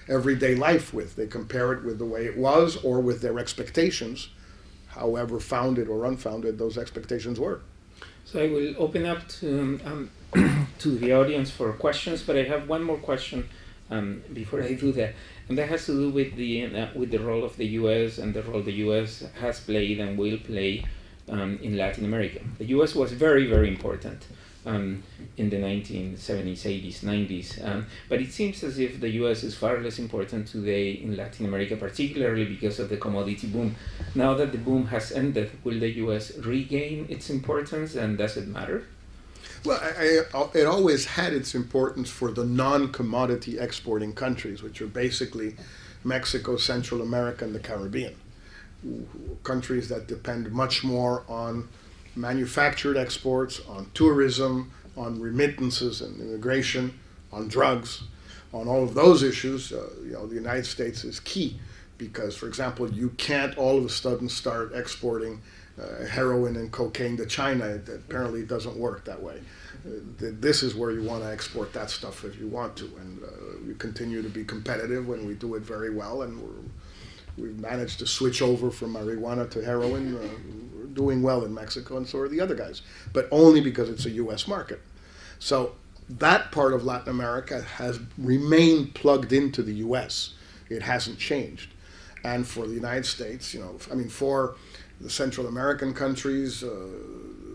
Speaker 3: everyday life with. They compare it with the way it was or with their expectations, however founded or unfounded those expectations were.
Speaker 4: So I will open up to the audience for questions, but I have one more question before I do that, and that has to do with the role of the U.S. and the role the U.S. has played and will play in Latin America. The U.S. was very, very important in the 1970s, 80s, 90s, but it seems as if the U.S. is far less important today in Latin America, particularly because of the commodity boom. Now that the boom has ended, will the U.S. regain its importance, and does it matter?
Speaker 3: Well, it always had its importance for the non-commodity exporting countries, which are basically Mexico, Central America, and the Caribbean. Countries that depend much more on manufactured exports, on tourism, on remittances and immigration, on drugs, on all of those issues. The United States is key because, for example, you can't all of a sudden start exporting heroin and cocaine to China. It apparently doesn't work that way. This is where you want to export that stuff if you want to, and we continue to be competitive when we do it very well, and we've managed to switch over from marijuana to heroin. We're doing well in Mexico, and so are the other guys, but only because it's a U.S. market. So that part of Latin America has remained plugged into the U.S. It hasn't changed. And for the United States, for the Central American countries,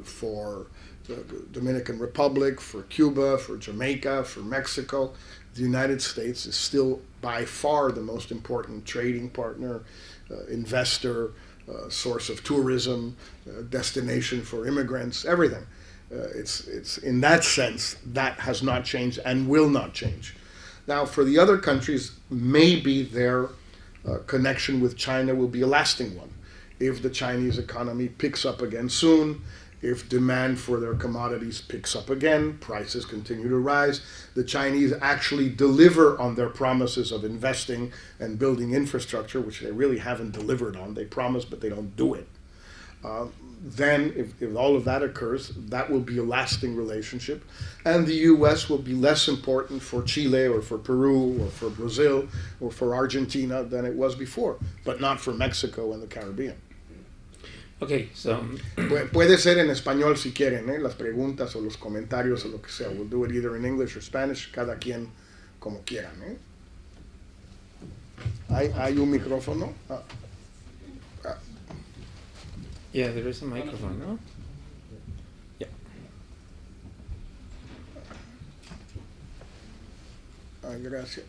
Speaker 3: for the Dominican Republic, for Cuba, for Jamaica, for Mexico, the United States is still by far the most important trading partner, investor, source of tourism, destination for immigrants, everything. It's in that sense that has not changed and will not change. Now, for the other countries, maybe their connection with China will be a lasting one. If the Chinese economy picks up again soon, if demand for their commodities picks up again, prices continue to rise, the Chinese actually deliver on their promises of investing and building infrastructure, which they really haven't delivered on. They promise, but they don't do it. Then, if all of that occurs, that will be a lasting relationship. And the U.S. will be less important for Chile or for Peru or for Brazil or for Argentina than it was before, but not for Mexico and the Caribbean.
Speaker 4: Okay, so
Speaker 3: Puede ser en español si quieren, las preguntas o los comentarios o lo que sea. We'll do it either in English or Spanish, cada quien como quieran. ¿Hay un micrófono?
Speaker 4: yeah, there is a microphone, no? Yeah.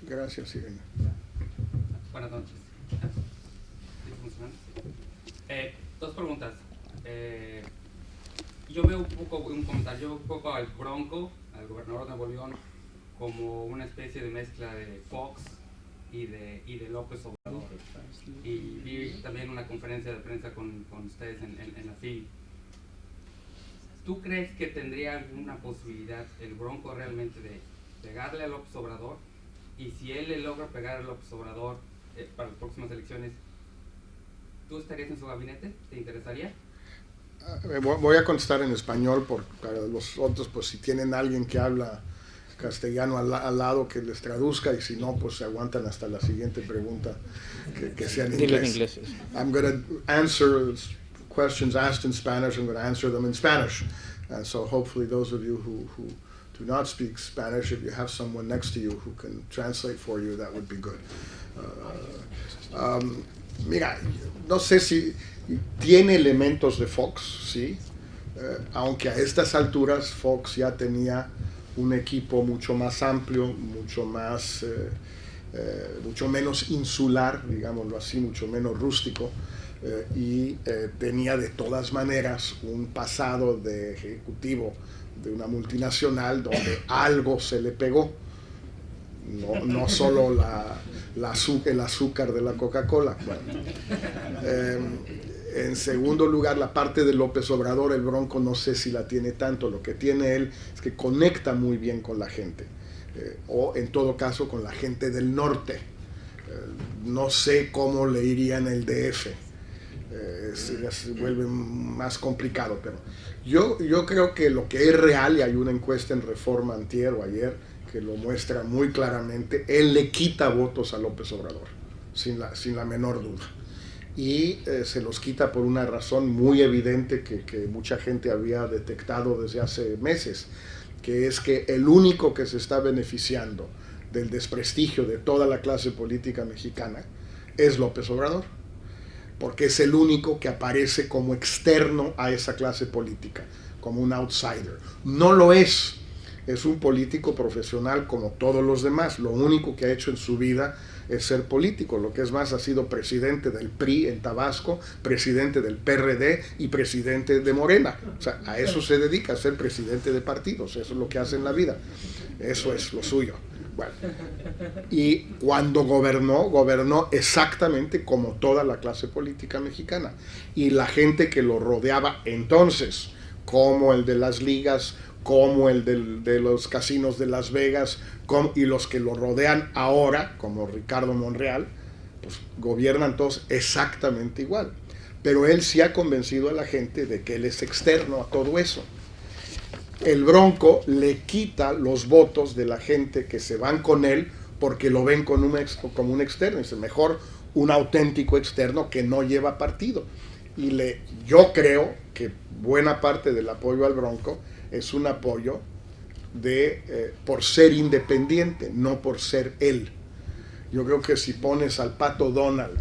Speaker 3: Gracias, Irene.
Speaker 5: Buenas noches. Dos preguntas. Yo veo un comentario un poco al Bronco, al gobernador de Nuevo León, como una especie de mezcla de Fox y de López Obrador. Y vi también una conferencia de prensa con ustedes en la FIL. ¿Tú crees que tendría alguna posibilidad el Bronco realmente de pegarle a López Obrador? Y si él le logra pegar a López Obrador para las próximas elecciones, ¿tú estarías en su gabinete? ¿Te interesaría?
Speaker 3: Voy a contestar en español para los otros, pues si tienen alguien que habla castellano al lado que les traduzca, y si no, pues se aguantan hasta la siguiente pregunta que sea en inglés. I'm going to answer questions asked in Spanish. I'm going to answer them in Spanish. And so hopefully those of you who do not speak Spanish, if you have someone next to you who can translate for you, that would be good. Mira, no sé si tiene elementos de Fox, sí, aunque a estas alturas Fox ya tenía un equipo mucho más amplio, mucho menos insular, digámoslo así, mucho menos rústico, y tenía de todas maneras un pasado de ejecutivo de una multinacional donde algo se le pegó. No solo el azúcar de la Coca-Cola. Bueno. En segundo lugar, la parte de López Obrador, el Bronco no sé si la tiene tanto. Lo que tiene él es que conecta muy bien con la gente, o en todo caso con la gente del norte. No sé cómo le iría en el DF. Se vuelve más complicado, pero yo creo que lo que es real, y hay una encuesta en Reforma antier o ayer que lo muestra muy claramente, él le quita votos a López Obrador, sin la menor duda. Y se los quita por una razón muy evidente que mucha gente había detectado desde hace meses, que es que el único que se está beneficiando del desprestigio de toda la clase política mexicana es López Obrador, porque es el único que aparece como externo a esa clase política, como un outsider. No lo es un político profesional como todos los demás. Lo único que ha hecho en su vida es ser político. Lo que es más, ha sido presidente del PRI en Tabasco, presidente del PRD y presidente de Morena. O sea, a eso se dedica, a ser presidente de partidos. Eso es lo que hace en la vida. Eso es lo suyo. Bueno, y cuando gobernó exactamente como toda la clase política mexicana. Y la gente que lo rodeaba entonces, como el de las ligas, como el de los casinos de Las Vegas, y los que lo rodean ahora, como Ricardo Monreal, pues gobiernan todos exactamente igual. Pero él sí ha convencido a la gente de que él es externo a todo eso. El Bronco le quita los votos de la gente que se van con él porque lo ven como un externo. Es mejor un auténtico externo que no lleva partido. Y yo creo que buena parte del apoyo al Bronco es un apoyo por ser independiente, no por ser él. Yo creo que si pones al Pato Donald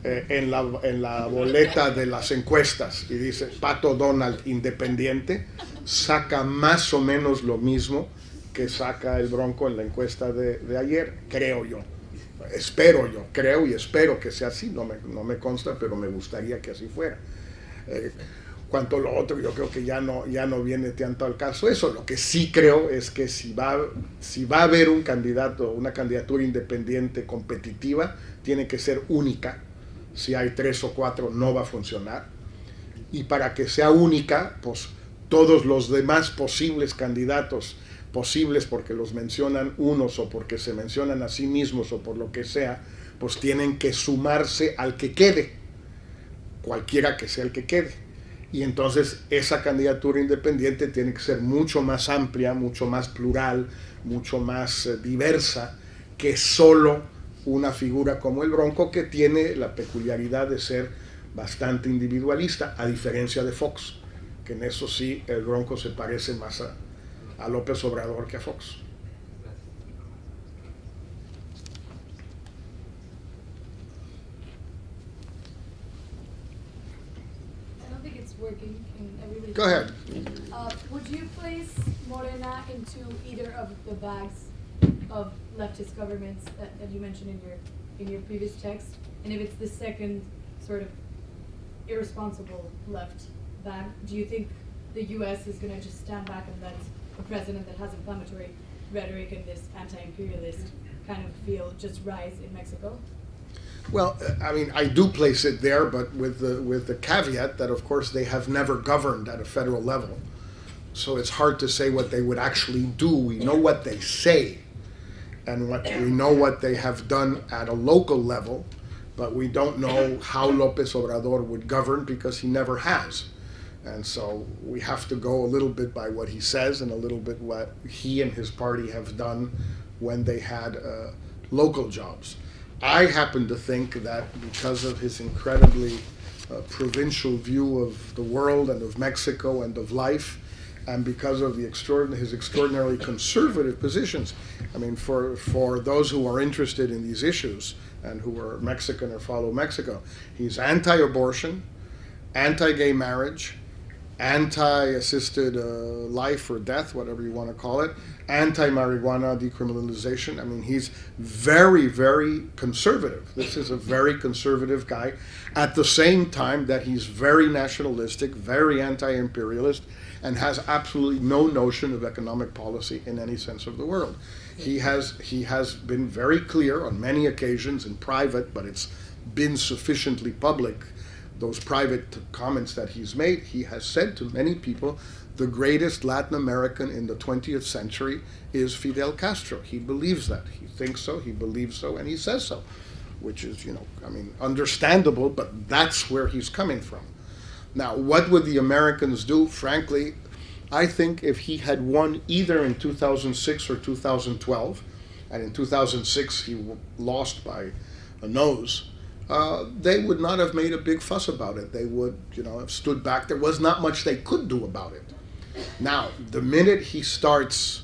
Speaker 3: en la boleta de las encuestas y dice Pato Donald independiente, saca más o menos lo mismo que saca el Bronco en la encuesta de ayer, creo yo. Creo y espero que sea así, no me consta, pero me gustaría que así fuera. Cuanto a lo otro, yo creo que ya no viene tanto al caso eso. Lo que sí creo es que si va a haber un candidato, una candidatura independiente competitiva, tiene que ser única. Si hay 3 o 4 no va a funcionar. Y para que sea única, pues todos los demás posibles candidatos, posibles porque los mencionan unos o porque se mencionan a sí mismos o por lo que sea, pues tienen que sumarse al que quede, cualquiera que sea el que quede. Y entonces esa candidatura independiente tiene que ser mucho más amplia, mucho más plural, mucho más diversa que solo una figura como el Bronco, que tiene la peculiaridad de ser bastante individualista, a diferencia de Fox, que en eso sí el Bronco se parece más a López Obrador que a Fox.
Speaker 6: Working and everybody.
Speaker 3: Go ahead.
Speaker 6: Would you place Morena into either of the bags of leftist governments that you mentioned in your previous text? And if it's the second sort of irresponsible left bag, do you think the U.S. is going to just stand back and let a president that has inflammatory rhetoric and this anti-imperialist kind of feel just rise in Mexico?
Speaker 3: Well, I mean, I do place it there, but with the caveat that, of course, they have never governed at a federal level. So it's hard to say what they would actually do. We know what they say, and we know what they have done at a local level, but we don't know how López Obrador would govern because he never has. And so we have to go a little bit by what he says and a little bit what he and his party have done when they had local jobs. I happen to think that because of his incredibly provincial view of the world and of Mexico and of life, and because of his extraordinarily conservative positions, I mean, for those who are interested in these issues and who are Mexican or follow Mexico, he's anti-abortion, anti-gay marriage, anti-assisted life or death, whatever you want to call it, anti-marijuana decriminalization. I mean, he's very, very conservative. This is a very conservative guy, at the same time that he's very nationalistic, very anti-imperialist, and has absolutely no notion of economic policy in any sense of the word. He has been very clear on many occasions in private, but it's been sufficiently public, those private comments that he's made. He has said to many people, the greatest Latin American in the 20th century is Fidel Castro. He believes that. He thinks so, he believes so, and he says so, which is, I mean, understandable, but that's where he's coming from. Now, what would the Americans do? Frankly, I think if he had won either in 2006 or 2012, and in 2006 he lost by a nose, they would not have made a big fuss about it. They would, have stood back. There was not much they could do about it. Now, the minute if he starts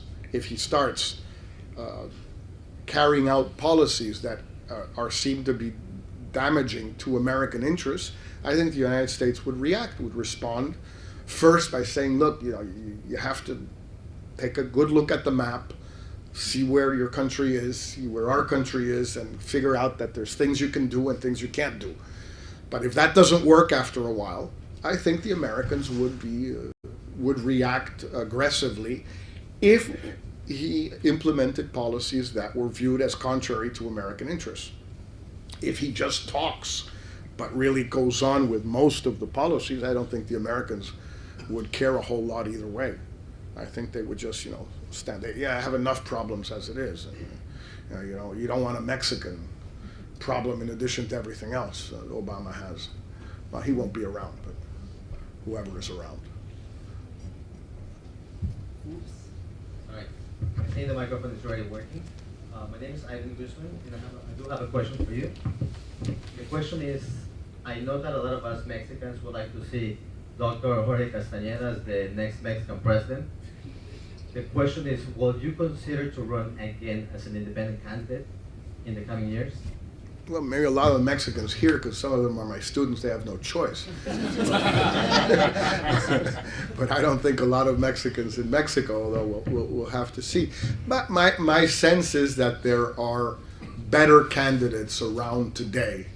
Speaker 3: carrying out policies that seem to be damaging to American interests, I think the United States would respond first by saying, look, you have to take a good look at the map, see where your country is, see where our country is, and figure out that there's things you can do and things you can't do. But if that doesn't work after a while, I think the Americans would react aggressively if he implemented policies that were viewed as contrary to American interests. If he just talks but really goes on with most of the policies, I don't think the Americans would care a whole lot either way. I think they would just, stand there. Yeah, I have enough problems as it is. And, you don't want a Mexican problem in addition to everything else Obama has. Well, he won't be around, but whoever is around.
Speaker 7: All right. I think the microphone is already working. My name is Ivan Guzman, and I do have a question for you. The question is, I know that a lot of us Mexicans would like to see Dr. Jorge Castañeda as the next Mexican president. The question is, will you consider to run again as an independent candidate in the coming years?
Speaker 3: Well, maybe a lot of the Mexicans here, because some of them are my students, they have no choice. But I don't think a lot of Mexicans in Mexico, although we'll have to see. But my sense is that there are better candidates around today,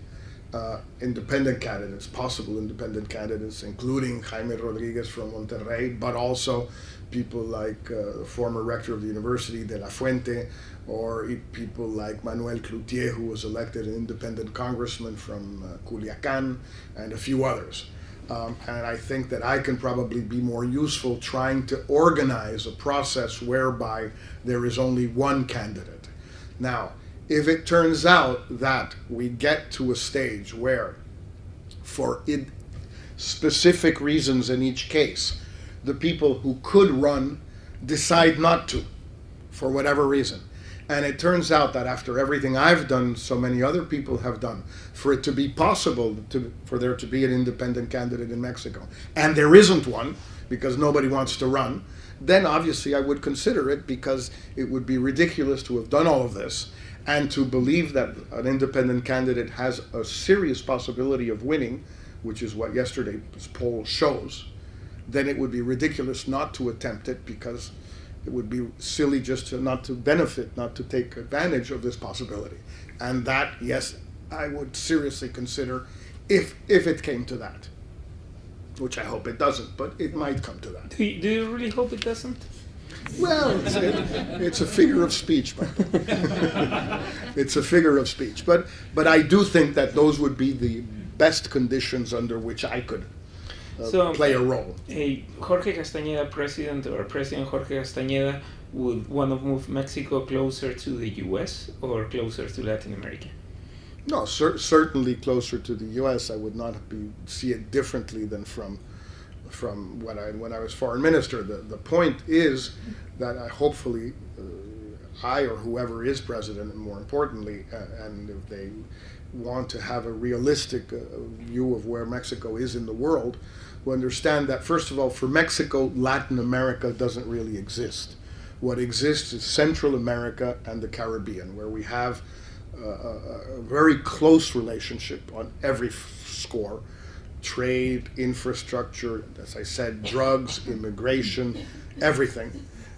Speaker 3: independent candidates, possible independent candidates, including Jaime Rodriguez from Monterrey, but also people like the former rector of the university, De La Fuente, or people like Manuel Cloutier, who was elected an independent congressman from Culiacan, and a few others. And I think that I can probably be more useful trying to organize a process whereby there is only one candidate. Now, if it turns out that we get to a stage where, for specific reasons in each case, the people who could run decide not to, for whatever reason, and it turns out that after everything I've done, so many other people have done, for it to be possible for there to be an independent candidate in Mexico, and there isn't one because nobody wants to run, then obviously I would consider it, because it would be ridiculous to have done all of this and to believe that an independent candidate has a serious possibility of winning, which is what yesterday's poll shows. Then it would be ridiculous not to attempt it, because it would be silly just not to benefit, not to take advantage of this possibility. And that, yes, I would seriously consider if it came to that, which I hope it doesn't, but it might come to that.
Speaker 4: Do you really hope it doesn't?
Speaker 3: Well, it's a figure of speech, Michael. It's a figure of speech. But I do think that those would be the best conditions under which I could play a role.
Speaker 4: Jorge Castañeda, President Jorge Castañeda, would want to move Mexico closer to the U.S. or closer to Latin America?
Speaker 3: No, certainly closer to the U.S. I would not see it differently than from when I was foreign minister. The point is that hopefully I or whoever is president, and more importantly, and if they want to have a realistic view of where Mexico is in the world, will understand that, first of all, for Mexico, Latin America doesn't really exist. What exists is Central America and the Caribbean, where we have a very close relationship on every score: trade, infrastructure, as I said, drugs, immigration, everything,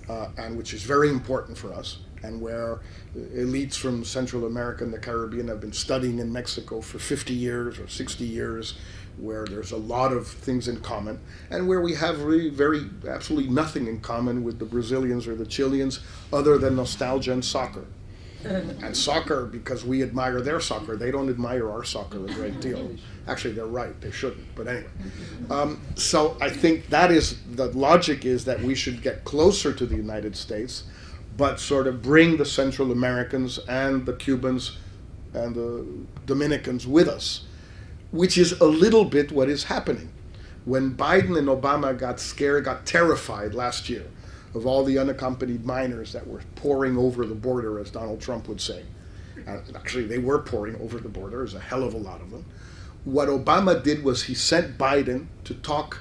Speaker 3: and which is very important for us, and where elites from Central America and the Caribbean have been studying in Mexico for 50 years or 60 years, where there's a lot of things in common, and where we have really absolutely nothing in common with the Brazilians or the Chileans other than nostalgia and soccer. And soccer, because we admire their soccer, they don't admire our soccer a great deal. Actually, they're right, they shouldn't, but anyway. So I think that is, the logic is that we should get closer to the United States, but sort of bring the Central Americans and the Cubans and the Dominicans with us, which is a little bit what is happening. When Biden and Obama got scared, got terrified last year of all the unaccompanied minors that were pouring over the border, as Donald Trump would say. Actually, they were pouring over the border. There's a hell of a lot of them. What Obama did was he sent Biden to talk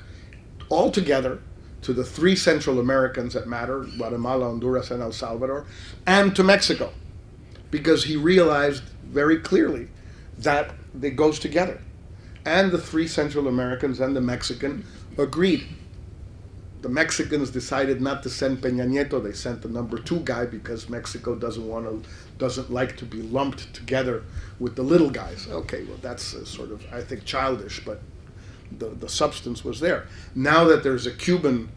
Speaker 3: all together to the three Central Americans that matter, Guatemala, Honduras, and El Salvador, and to Mexico, because he realized very clearly that it goes together. And the three Central Americans and the Mexican agreed. the Mexicans decided not to send Peña Nieto. They sent the #2 guy because Mexico doesn't like to be lumped together with the little guys. Okay, well that's sort of, I think, childish, but the substance was there. Now that there's a Cuban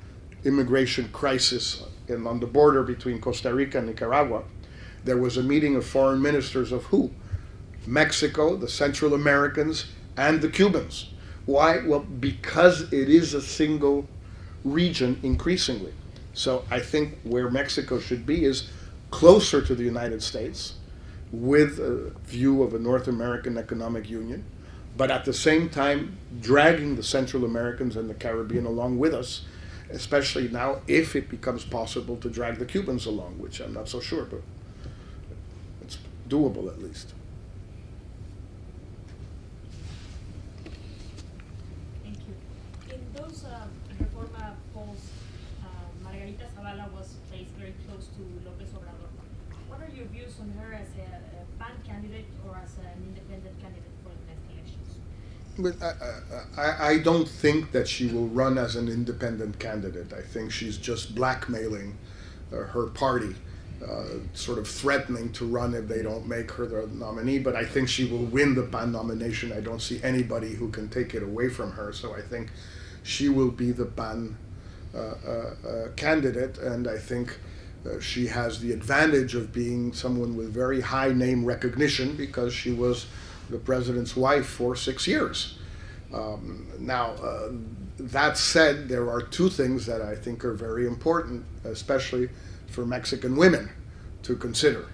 Speaker 3: immigration crisis on the border between Costa Rica and Nicaragua, there was a meeting of foreign ministers of who? Mexico, the Central Americans, and the Cubans. Why? Well, because it is a single region increasingly. So I think where Mexico should be is closer to the United States with a view of a North American economic union, but at the same time dragging the Central Americans and the Caribbean along with us, especially now if it becomes possible to drag the Cubans along, which I'm not so sure, but it's doable at least.
Speaker 8: Thank you. In those Reforma polls, Margarita Zavala was placed very close to López Obrador. What are your views on her as a PAN candidate or as an independent candidate for the next elections?
Speaker 3: But I don't think that she will run as an independent candidate. I think she's just blackmailing her party, sort of threatening to run if they don't make her the nominee. But I think she will win the PAN nomination. I don't see anybody who can take it away from her. So I think she will be the PAN candidate, and I think she has the advantage of being someone with very high name recognition because she was the president's wife for 6 years. Now, that said, there are two things that I think are very important, especially for Mexican women to consider.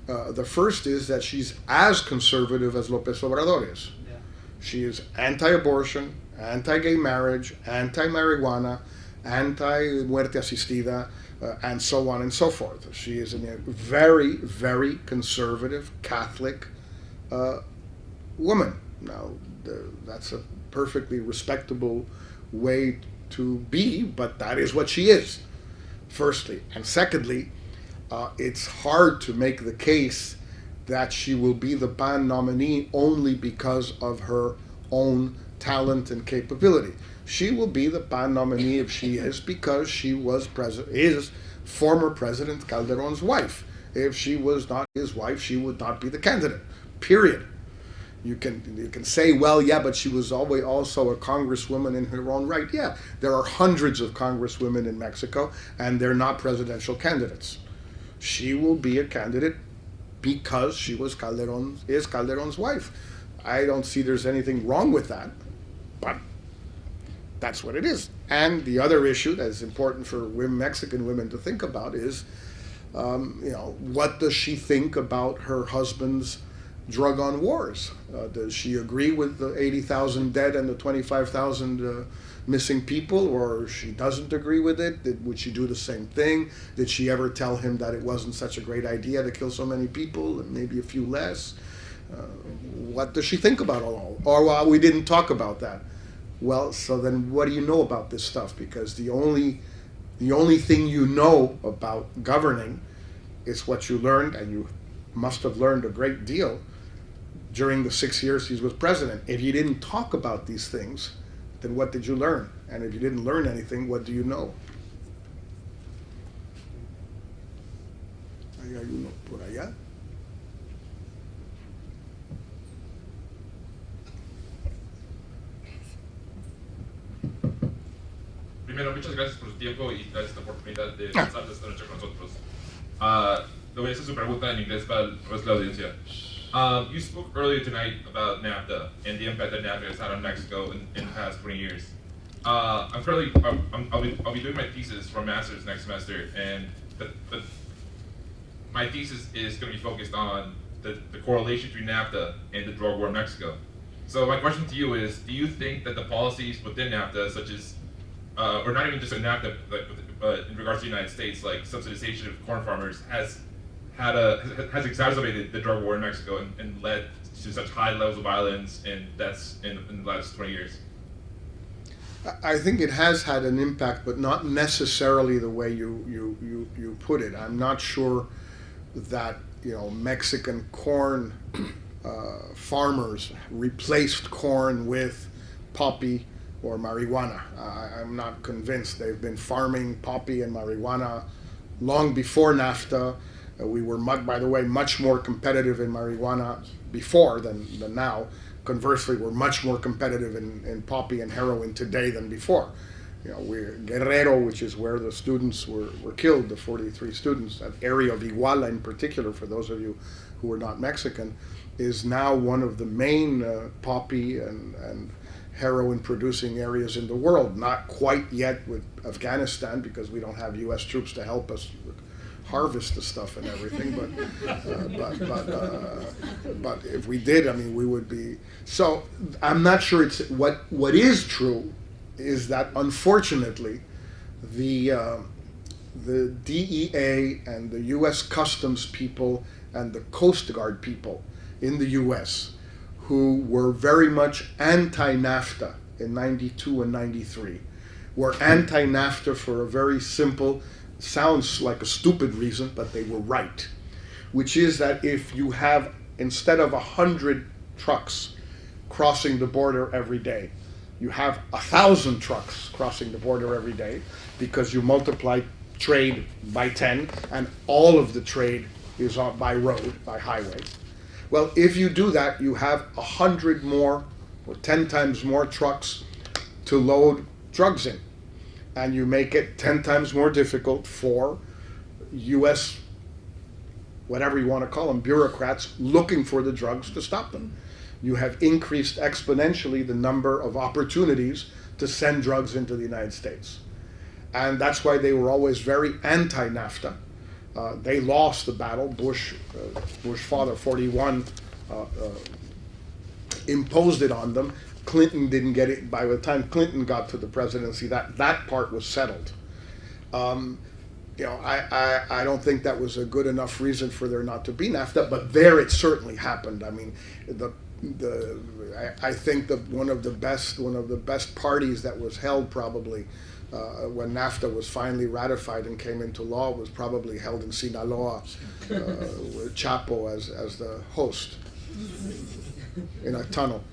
Speaker 3: The first is that she's as conservative as López Obrador is. Yeah. She is anti-abortion, anti-gay marriage, anti-marijuana, anti-muerte asistida, and so on and so forth. She is a very, very conservative Catholic woman. Now, that's a perfectly respectable way to be, but that is what she is, firstly. And secondly, it's hard to make the case that she will be the PAN nominee only because of her own talent and capability. She will be the PAN nominee if she is because she is former President Calderon's wife. If she was not his wife, she would not be the candidate, period. You can say, well, yeah, but she was always also a congresswoman in her own right. Yeah, there are hundreds of congresswomen in Mexico, and they're not presidential candidates. She will be a candidate because she is Calderon's wife. I don't see there's anything wrong with that, but that's what it is. And the other issue that is important for Mexican women to think about is, what does she think about her husband's drug on wars? Does she agree with the 80,000 dead and the 25,000 missing people, or she doesn't agree with it? Would she do the same thing? Did she ever tell him that it wasn't such a great idea to kill so many people and maybe a few less? What does she think about all? Or, well, we didn't talk about that. Well, so then what do you know about this stuff? Because the only thing you know about governing is what you learned, and you must have learned a great deal during the 6 years he was president. If you didn't talk about these things, then what did you learn? And if you didn't learn anything, what do you know? ¿Hay alguno por allá?
Speaker 9: Primero, muchas gracias por su tiempo y gracias por la oportunidad de pasar esta noche con nosotros. Le voy a hacer su pregunta en inglés para el resto de la audiencia. You spoke earlier tonight about NAFTA and the impact that NAFTA has had on Mexico in the past 20 years. I'll be doing my thesis for a master's next semester, and my thesis is going to be focused on the correlation between NAFTA and the drug war in Mexico. So my question to you is, do you think that the policies within NAFTA, such as or not even just in NAFTA, but in regards to the United States, like subsidization of corn farmers, has exacerbated the drug war in Mexico and led to such high levels of violence and deaths in the last 20 years?
Speaker 3: I think it has had an impact, but not necessarily the way you put it. I'm not sure that Mexican corn farmers replaced corn with poppy or marijuana. I'm not convinced. They've been farming poppy and marijuana long before NAFTA. We were, by the way, much more competitive in marijuana before than now. Conversely, we're much more competitive in poppy and heroin today than before. You know, we're Guerrero, which is where the students were killed, the 43 students, that area of Iguala in particular, for those of you who are not Mexican, is now one of the main poppy and heroin producing areas in the world. Not quite yet with Afghanistan, because we don't have US troops to help us harvest the stuff and everything, but if we did, I mean, we would be. So I'm not sure it's what is true is that unfortunately the DEA and the US Customs people and the Coast Guard people in the US, who were very much anti-NAFTA in 92 and 93, were anti-NAFTA for a very simple, sounds like a stupid reason, but they were right, which is that if you have, instead of 100 trucks crossing the border every day, you have 1,000 trucks crossing the border every day, because you multiply trade by 10, and all of the trade is by road, by highway. Well, if you do that, you have 100 more or 10 times more trucks to load drugs in. And you make it 10 times more difficult for US, whatever you want to call them, bureaucrats looking for the drugs to stop them. You have increased exponentially the number of opportunities to send drugs into the United States. And that's why they were always very anti-NAFTA. They lost the battle. Bush father, 41, imposed it on them. Clinton didn't get it. By the time Clinton got to the presidency, that part was settled. You know, I don't think that was a good enough reason for there not to be NAFTA, but there it certainly happened. I mean, I think that one of the best parties that was held probably when NAFTA was finally ratified and came into law was probably held in Sinaloa, with Chapo as the host in a tunnel.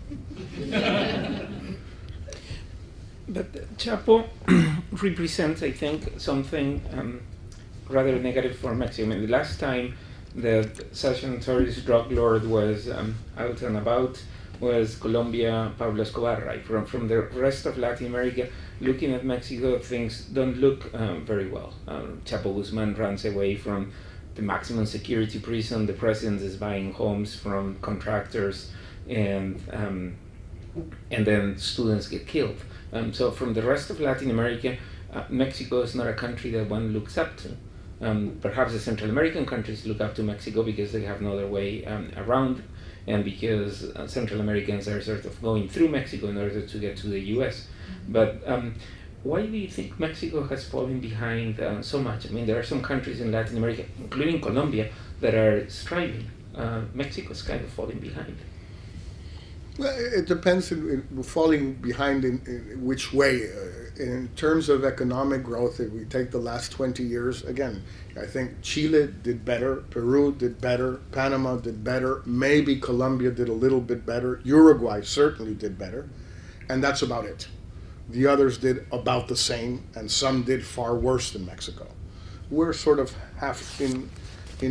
Speaker 4: But Chapo represents, I think, something rather negative for Mexico. I mean, the last time the such a notorious drug lord was out and about was Colombia, Pablo Escobar, right? From the rest of Latin America, looking at Mexico, things don't look very well. Chapo Guzman runs away from the maximum security prison. The president is buying homes from contractors, and then students get killed. So from the rest of Latin America, Mexico is not a country that one looks up to. Perhaps the Central American countries look up to Mexico because they have no other way around, and because Central Americans are sort of going through Mexico in order to get to the US. But why do you think Mexico has fallen behind so much? I mean, there are some countries in Latin America, including Colombia, that are striving. Mexico is kind of falling behind.
Speaker 3: Well, it depends in falling behind in which way. In terms of economic growth, if we take the last 20 years, again, I think Chile did better, Peru did better, Panama did better, maybe Colombia did a little bit better, Uruguay certainly did better, and that's about it. The others did about the same, and some did far worse than Mexico. We're sort of half in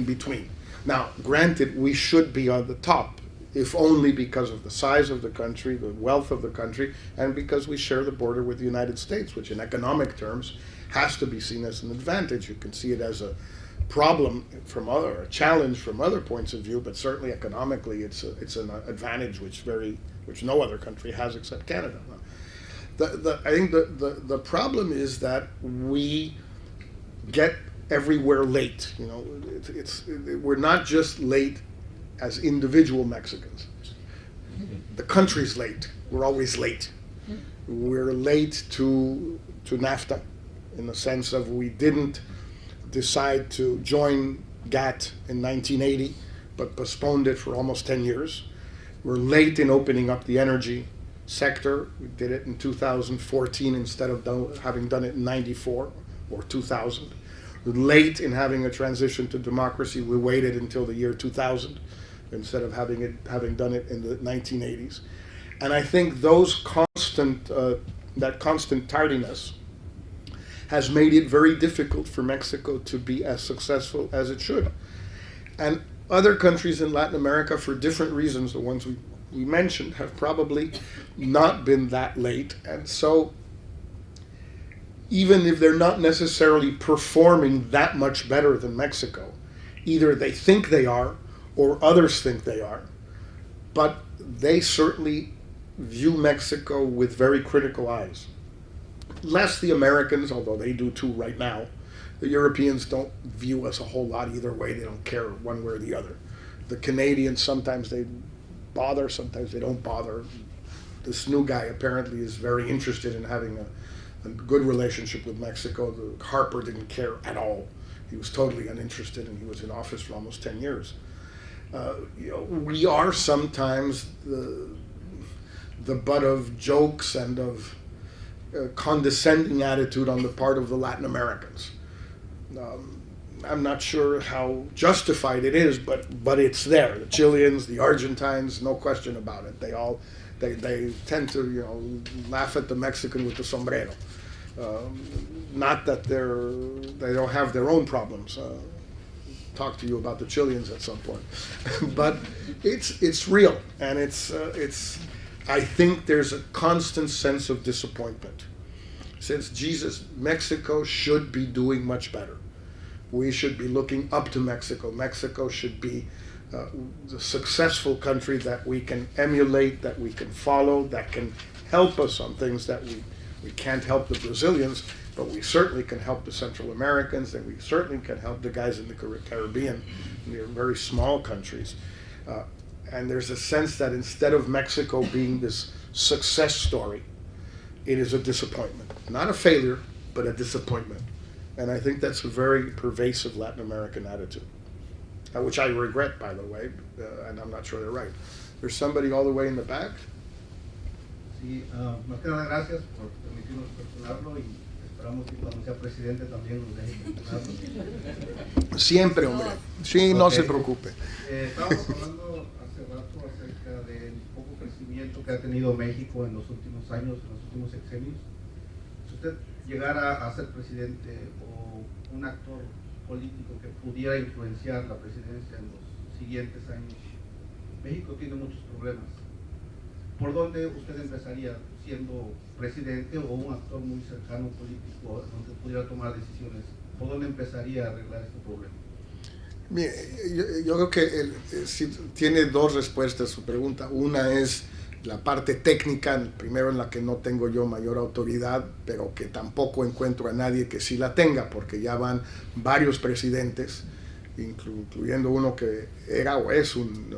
Speaker 3: between. Now, granted, we should be on the top, if only because of the size of the country, the wealth of the country, and because we share the border with the United States, which in economic terms has to be seen as an advantage. You can see it as a problem a challenge from other points of view, but certainly economically it's an advantage which no other country has except Canada. I think the problem is that we get everywhere late. You know, we're not just late as individual Mexicans. The country's late. We're always late. We're late to NAFTA in the sense of we didn't decide to join GATT in 1980, but postponed it for almost 10 years. We're late in opening up the energy sector. We did it in 2014 instead of having done it in 94 or 2000. We're late in having a transition to democracy. We waited until the year 2000 instead of having done it in the 1980s. And I think those constant that constant tardiness has made it very difficult for Mexico to be as successful as it should. And other countries in Latin America, for different reasons, the ones we mentioned, have probably not been that late. And so even if they're not necessarily performing that much better than Mexico, either they think they are or others think they are, but they certainly view Mexico with very critical eyes. Less the Americans, although they do too right now. The Europeans don't view us a whole lot either way. They don't care one way or the other. The Canadians, sometimes they bother, sometimes they don't bother. This new guy apparently is very interested in having a good relationship with Mexico. Harper didn't care at all. He was totally uninterested, and he was in office for almost 10 years. We are sometimes the butt of jokes and of condescending attitude on the part of the Latin Americans. I'm not sure how justified it is, but it's there. The Chileans, the Argentines, no question about it. They tend to laugh at the Mexican with the sombrero. Not that they don't have their own problems. Talk to you about the Chileans at some point, but it's real, and I think there's a constant sense of disappointment. Since Jesus, Mexico should be doing much better. We should be looking up to Mexico. Mexico should be the successful country that we can emulate, that we can follow, that can help us on things that we can't help the Brazilians, but we certainly can help the Central Americans, and we certainly can help the guys in the Caribbean. They're very small countries. And there's a sense that instead of Mexico being this success story, it is a disappointment. Not a failure, but a disappointment. And I think that's a very pervasive Latin American attitude, which I regret, by the way, and I'm not sure they're right. There's somebody all the way in the back.
Speaker 10: Sí, más que nada gracias por permitirnos personarlo y esperamos que cuando sea presidente también nos deje personarlo.
Speaker 3: Siempre, hombre. Sí, no se preocupe.
Speaker 10: Estábamos hablando hace rato acerca del poco crecimiento que ha tenido México en los últimos años, en los últimos sexenios. Si usted llegara a ser presidente o un actor político que pudiera influenciar la presidencia en los siguientes años, México tiene muchos problemas. ¿Por dónde usted empezaría siendo presidente o un actor muy cercano político donde pudiera tomar decisiones? ¿Por dónde empezaría a arreglar este problema?
Speaker 3: Mire, yo creo que tiene dos respuestas a su pregunta. Una es la parte técnica, primero en la que no tengo yo mayor autoridad, pero que tampoco encuentro a nadie que sí la tenga, porque ya van varios presidentes, incluyendo uno que era o es un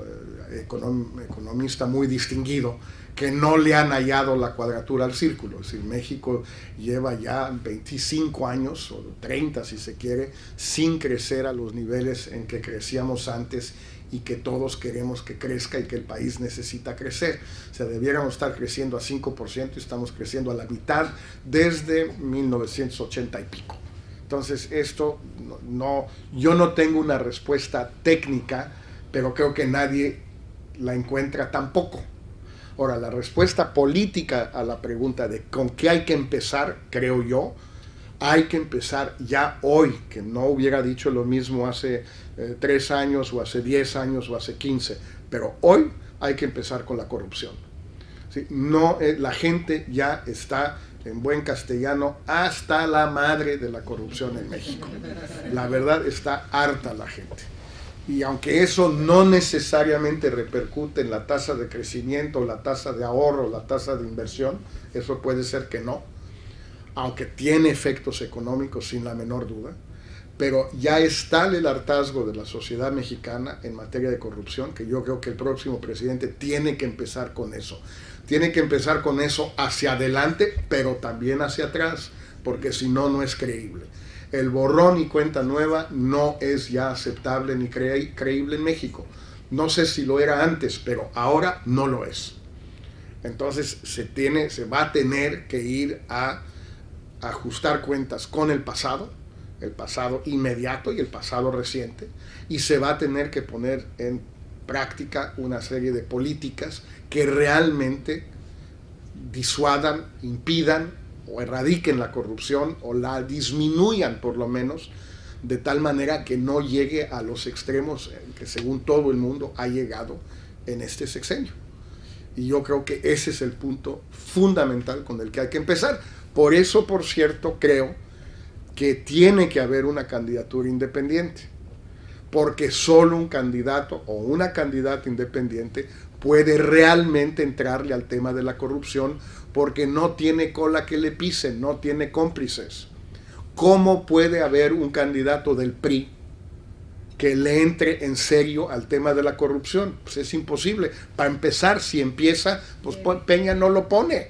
Speaker 3: economista muy distinguido, que no le han hallado la cuadratura al círculo. Es decir, México lleva ya 25 años, o 30 si se quiere, sin crecer a los niveles en que crecíamos antes y que todos queremos que crezca y que el país necesita crecer. O sea, debiéramos estar creciendo a 5% y estamos creciendo a la mitad desde 1980 y pico. Entonces, esto yo no tengo una respuesta técnica, pero creo que nadie la encuentra tampoco. Ahora, la respuesta política a la pregunta de con qué hay que empezar, creo yo, hay que empezar ya hoy, que no hubiera dicho lo mismo hace 3 años o hace 10 años o hace 15, pero hoy hay que empezar con la corrupción. ¿Sí? La gente ya está, en buen castellano, hasta la madre de la corrupción en México. La verdad, está harta la gente. Y aunque eso no necesariamente repercute en la tasa de crecimiento, la tasa de ahorro, la tasa de inversión, eso puede ser que no, aunque tiene efectos económicos sin la menor duda, pero ya es tal el hartazgo de la sociedad mexicana en materia de corrupción que yo creo que el próximo presidente tiene que empezar con eso. Tiene que empezar con eso hacia adelante, pero también hacia atrás, porque si no, no es creíble. El borrón y cuenta nueva no es ya aceptable ni creíble en México. No sé si lo era antes, pero ahora no lo es. Entonces se va a tener que ir a ajustar cuentas con el pasado inmediato y el pasado reciente, y se va a tener que poner en práctica una serie de políticas que realmente disuadan, impidan o erradiquen la corrupción o la disminuyan por lo menos, de tal manera que no llegue a los extremos que según todo el mundo ha llegado en este sexenio. Y yo creo que ese es el punto fundamental con el que hay que empezar. Por eso, por cierto, creo que tiene que haber una candidatura independiente, porque solo un candidato o una candidata independiente puede realmente entrarle al tema de la corrupción, porque no tiene cola que le pisen, no tiene cómplices. ¿Cómo puede haber un candidato del PRI que le entre en serio al tema de la corrupción? Pues es imposible. Para empezar, si empieza, pues Peña no lo pone.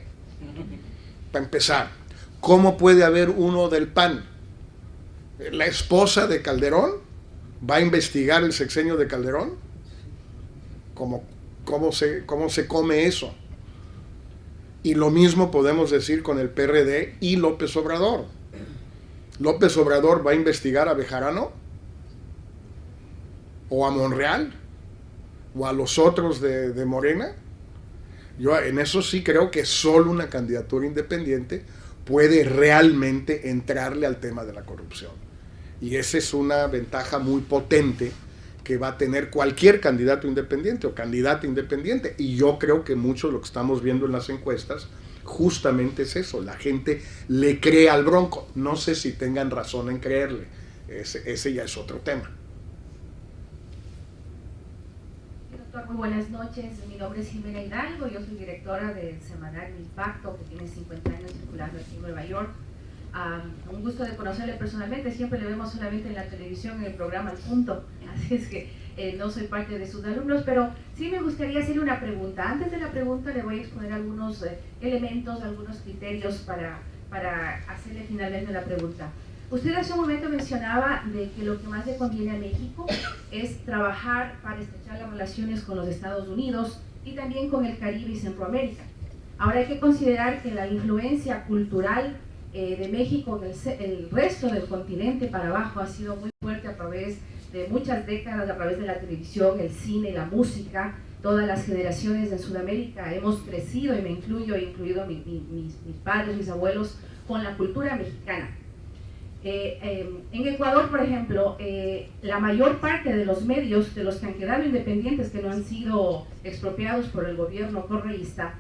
Speaker 3: Para empezar. ¿Cómo puede haber uno del PAN? ¿La esposa de Calderón va a investigar el sexenio de Calderón? ¿Cómo se come eso? Y lo mismo podemos decir con el PRD y López Obrador. ¿López Obrador va a investigar a Bejarano? ¿O a Monreal? ¿O a los otros de Morena? Yo en eso sí creo que solo una candidatura independiente puede realmente entrarle al tema de la corrupción. Y esa es una ventaja muy potente que va a tener cualquier candidato independiente o candidata independiente. Y yo creo que mucho de lo que estamos viendo en las encuestas justamente es eso. La gente le cree al Bronco. No sé si tengan razón en creerle. Ese ya es otro tema.
Speaker 11: Doctor, muy buenas noches. Mi nombre es Jimena Hidalgo. Yo soy directora del semanario Impacto, que tiene 50 años circulando aquí en Nueva York. Un gusto de conocerle personalmente. Siempre le vemos solamente en la televisión, en el programa El Punto. Así es que no soy parte de sus alumnos, pero sí me gustaría hacerle una pregunta. Antes de la pregunta le voy a exponer algunos elementos, algunos criterios para hacerle finalmente la pregunta. Usted hace un momento mencionaba de que lo que más le conviene a México es trabajar para estrechar las relaciones con los Estados Unidos y también con el Caribe y Centroamérica. Ahora hay que considerar que la influencia cultural de México en el resto del continente para abajo ha sido muy fuerte a través de muchas décadas, a través de la televisión, el cine, la música. Todas las generaciones de Sudamérica hemos crecido, y me incluyo, he incluido mis padres, mis abuelos, con la cultura mexicana. En Ecuador, por ejemplo, la mayor parte de los medios, de los que han quedado independientes, que no han sido expropiados por el gobierno correísta,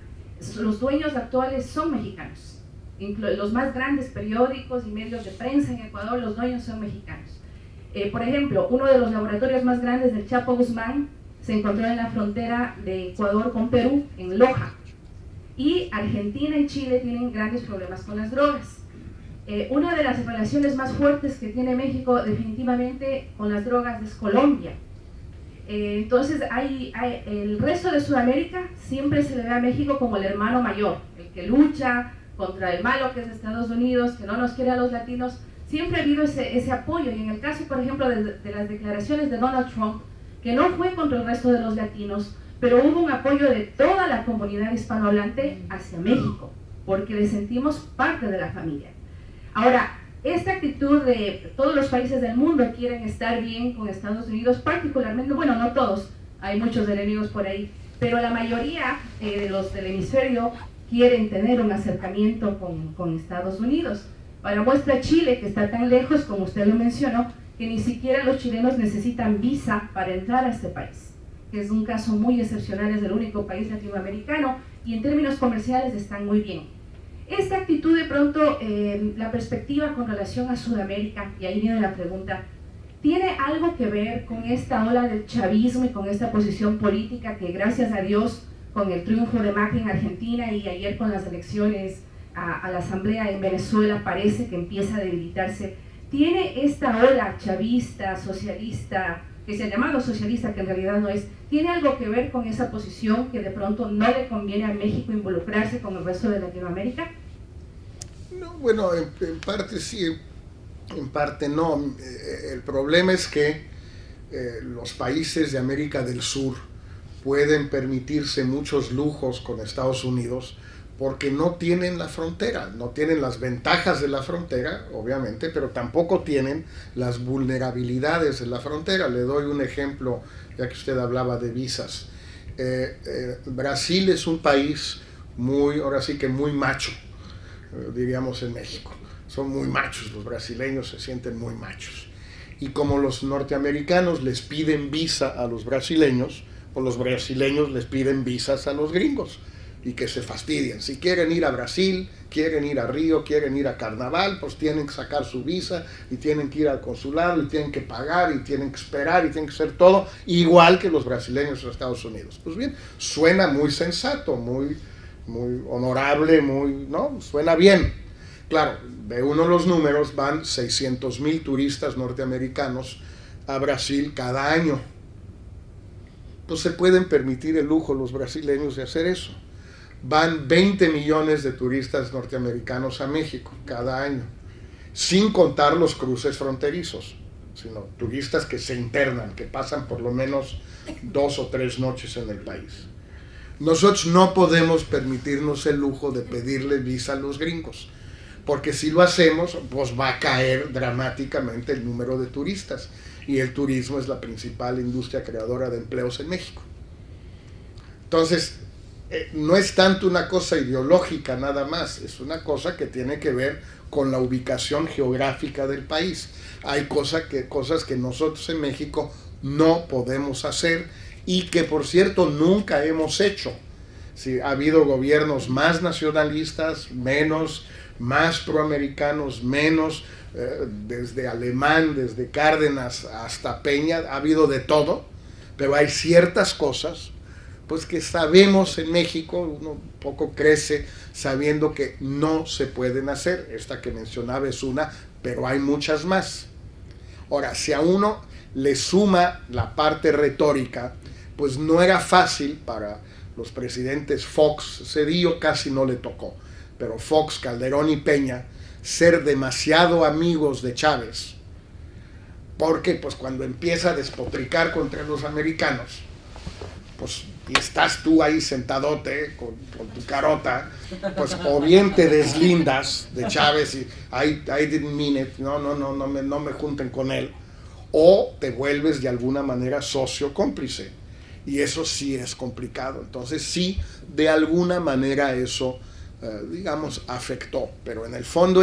Speaker 11: los dueños actuales son mexicanos. Los más grandes periódicos y medios de prensa en Ecuador, los dueños son mexicanos. Por ejemplo, uno de los laboratorios más grandes del Chapo Guzmán se encontró en la frontera de Ecuador con Perú, en Loja. Y Argentina y Chile tienen grandes problemas con las drogas. Una de las relaciones más fuertes que tiene México definitivamente con las drogas es Colombia. Entonces el resto de Sudamérica siempre se le ve a México como el hermano mayor, el que lucha contra el malo que es Estados Unidos, que no nos quiere a los latinos. Siempre ha habido ese apoyo, y en el caso, por ejemplo, de las declaraciones de Donald Trump, que no fue contra el resto de los latinos, pero hubo un apoyo de toda la comunidad hispanohablante hacia México, porque le sentimos parte de la familia. Ahora, esta actitud de todos los países del mundo quieren estar bien con Estados Unidos, particularmente, bueno, no todos, hay muchos enemigos por ahí, pero la mayoría de los del hemisferio quieren tener un acercamiento con Estados Unidos. Para muestra Chile, que está tan lejos, como usted lo mencionó, que ni siquiera los chilenos necesitan visa para entrar a este país, que es un caso muy excepcional, es el único país latinoamericano, y en términos comerciales están muy bien. Esta actitud, de pronto, la perspectiva con relación a Sudamérica, y ahí viene la pregunta, ¿tiene algo que ver con esta ola del chavismo y con esta posición política que, gracias a Dios, con el triunfo de Macri en Argentina y ayer con las elecciones a la Asamblea en Venezuela, parece que empieza a debilitarse? ¿Tiene esta ola chavista, socialista, que se ha llamado socialista, que en realidad no es, tiene algo que ver con esa posición que de pronto no le conviene a México involucrarse con el resto de Latinoamérica?
Speaker 3: No, bueno, en parte sí, en parte no. El problema es que los países de América del Sur pueden permitirse muchos lujos con Estados Unidos porque no tienen la frontera, no tienen las ventajas de la frontera, obviamente, pero tampoco tienen las vulnerabilidades de la frontera. Le doy un ejemplo, ya que usted hablaba de visas. Brasil es un país muy, ahora sí que muy macho, diríamos en México. Son muy machos, los brasileños se sienten muy machos. Y como los norteamericanos les piden visa a los brasileños, pues los brasileños les piden visas a los gringos y que se fastidian. Si quieren ir a Brasil, quieren ir a Río, quieren ir a Carnaval, pues tienen que sacar su visa y tienen que ir al consulado y tienen que pagar y tienen que esperar y tienen que hacer todo igual que los brasileños en Estados Unidos. Pues bien, suena muy sensato, muy honorable, ¿no? Suena bien. Claro, ve uno los números, van 600,000 turistas norteamericanos a Brasil cada año. Pues se pueden permitir el lujo los brasileños de hacer eso. Van 20 millones de turistas norteamericanos a México cada año, sin contar los cruces fronterizos, sino turistas que se internan, que pasan por lo menos 2 o 3 noches en el país. Nosotros no podemos permitirnos el lujo de pedirle visa a los gringos, porque si lo hacemos, pues va a caer dramáticamente el número de turistas, y el turismo es la principal industria creadora de empleos en México. Entonces, no es tanto una cosa ideológica nada más, es una cosa que tiene que ver con la ubicación geográfica del país. Hay cosas que nosotros en México no podemos hacer y que, por cierto, nunca hemos hecho. Sí, ha habido gobiernos más nacionalistas, menos, más proamericanos, menos, desde Alemán, desde Cárdenas hasta Peña, ha habido de todo, pero hay ciertas cosas pues que sabemos en México, uno un poco crece sabiendo que no se pueden hacer. Esta que mencionaba es una, pero hay muchas más. Ahora, si a uno le suma la parte retórica, pues no era fácil para los presidentes Fox, Cedillo casi no le tocó, pero Fox, Calderón y Peña, ser demasiado amigos de Chávez, porque pues cuando empieza a despotricar contra los americanos, pues y estás tú ahí sentadote con tu carota, pues o bien te deslindas de Chávez y I didn't mean it, no me junten con él, o te vuelves de alguna manera socio cómplice, y eso sí es complicado. Entonces sí, de alguna manera eso, digamos, afectó, pero en el fondo,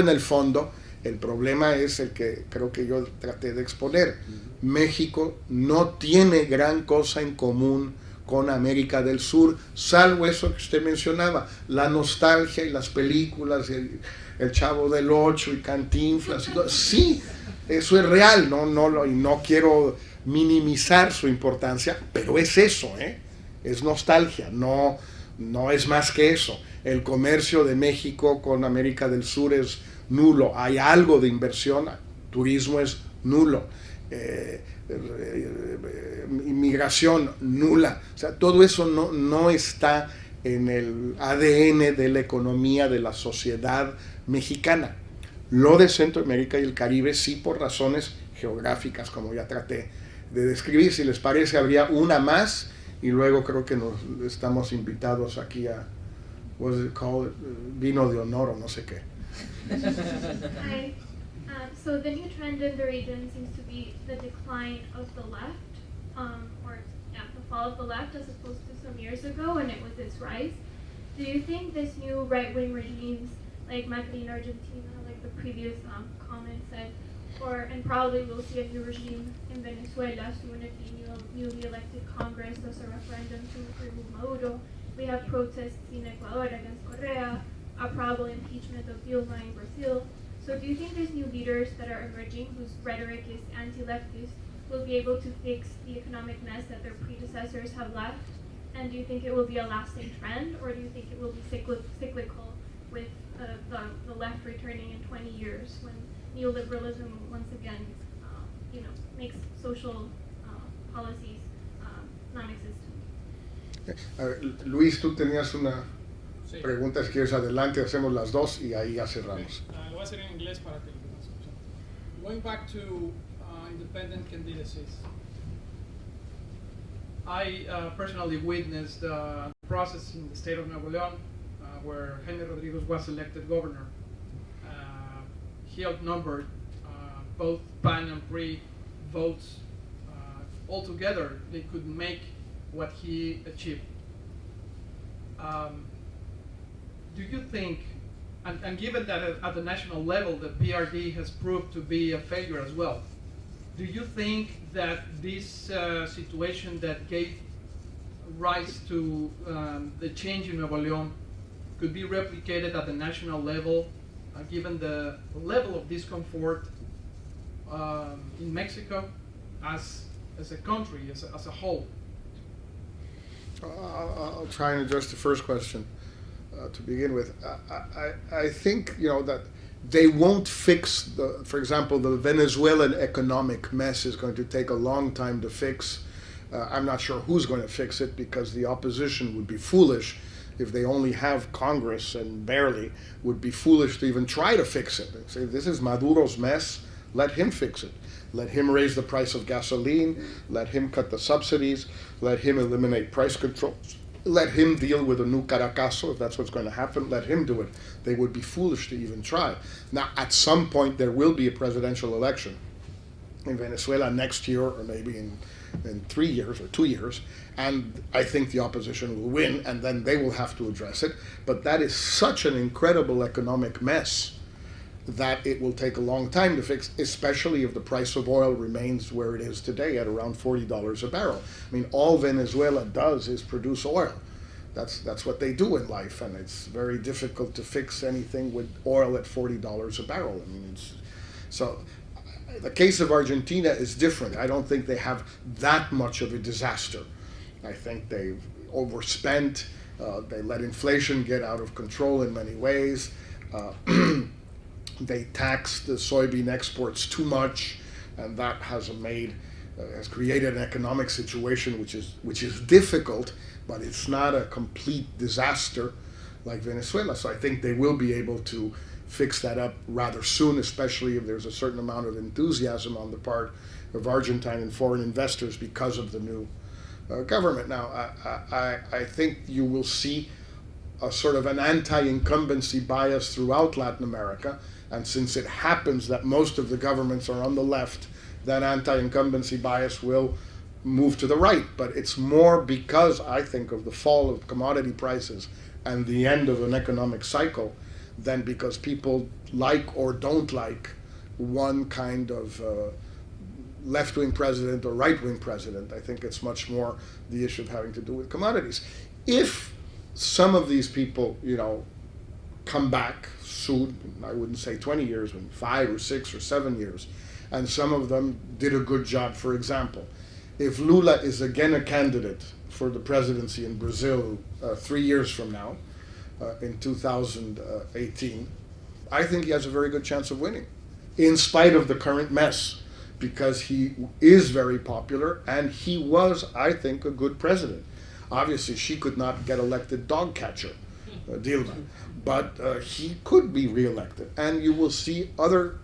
Speaker 3: el problema es el que creo que yo traté de exponer. México no tiene gran cosa en común con América del Sur, salvo eso que usted mencionaba, la nostalgia y las películas, el Chavo del Ocho y Cantinflas, y todo. Sí, eso es real, y no quiero minimizar su importancia, pero es eso, es nostalgia, no es más que eso. El comercio de México con América del Sur es nulo, hay algo de inversión, turismo es nulo, inmigración nula, o sea, todo eso no está en el ADN de la economía de la sociedad mexicana. Lo de Centroamérica y el Caribe sí, por razones geográficas, como ya traté de describir. Si les parece, habría una más y luego creo que nos estamos invitados aquí a what's it called, vino de honor o no sé qué.
Speaker 12: Hi. So the new trend in the region seems to be the decline of the left, the fall of the left as opposed to some years ago when it was its rise. Do you think this new right-wing regimes, like Macri in Argentina, like the previous comment said, and probably we'll see a new regime in Venezuela soon if the newly elected Congress does a referendum to remove Maduro. We have protests in Ecuador against Correa, a probable impeachment of Dilma in Brazil. So do you think these new leaders that are emerging, whose rhetoric is anti-leftist, will be able to fix the economic mess that their predecessors have left? And do you think it will be a lasting trend, or do you think it will be cyclical with the left returning in 20 years when neoliberalism once again makes social policies non-existent?
Speaker 3: A ver, Luis, tú tenías una pregunta, si quieres adelante, hacemos las dos y ahí ya cerramos.
Speaker 13: Lo voy a hacer en inglés para que lo escuchen. Going back to independent candidacies, I personally witnessed the process in the state of Nuevo León where Jaime Rodriguez was elected governor. He outnumbered both PAN and PRI votes. Altogether, they could make what he achieved. And I think that the new leaders that are emerging, whose rhetoric is anti-leftist, will be able to fix the economic mess that their predecessors have left. And do you think these new leaders that are emerging will be able to fix the economic mess that their predecessors have left? do you think, and given that at the national level the PRD has proved to be a failure as well, do you think that this situation that gave rise to the change in Nuevo León could be replicated at the national level, given the level of discomfort in Mexico as a country, as a whole?
Speaker 3: I'll try and address the first question to begin with. I think, you know, that they won't fix, for example, the Venezuelan economic mess is going to take a long time to fix. I'm not sure who's going to fix it, because the opposition would be foolish if they only have Congress, and barely, would be foolish to even try to fix it. They say, this is Maduro's mess, let him fix it. Let him raise the price of gasoline, let him cut the subsidies, let him eliminate price controls, let him deal with a new Caracazo, if that's what's going to happen, let him do it. They would be foolish to even try. Now, at some point, there will be a presidential election in Venezuela next year, or maybe in 3 years or 2 years, and I think the opposition will win, and then they will have to address it. But that is such an incredible economic mess that it will take a long time to fix, especially if the price of oil remains where it is today at around $40 a barrel. I mean, all Venezuela does is produce oil. That's what they do in life, and it's very difficult to fix anything with oil at $40 a barrel. I mean, so the case of Argentina is different. I don't think they have that much of a disaster. I think they've overspent. They let inflation get out of control in many ways. They taxed the soybean exports too much, and that has created an economic situation which is difficult, but it's not a complete disaster like Venezuela. So I think they will be able to fix that up rather soon, especially if there's a certain amount of enthusiasm on the part of Argentine and foreign investors because of the new government. Now, I think you will see a sort of an anti-incumbency bias throughout Latin America, and since it happens that most of the governments are on the left, that anti-incumbency bias will move to the right. But it's more because, I think, of the fall of commodity prices and the end of an economic cycle than because people like or don't like one kind of left-wing president or right-wing president. I think it's much more the issue of having to do with commodities. If some of these people, you know, come back soon, I wouldn't say 20 years, but 5 or 6 or 7 years, and some of them did a good job. For example, if Lula is again a candidate for the presidency in Brazil 3 years from now, in 2018, I think he has a very good chance of winning, in spite of the current mess, because he is very popular, and he was, I think, a good president. Obviously, she could not get elected dog catcher, Dilma, but he could be reelected. And you will see other,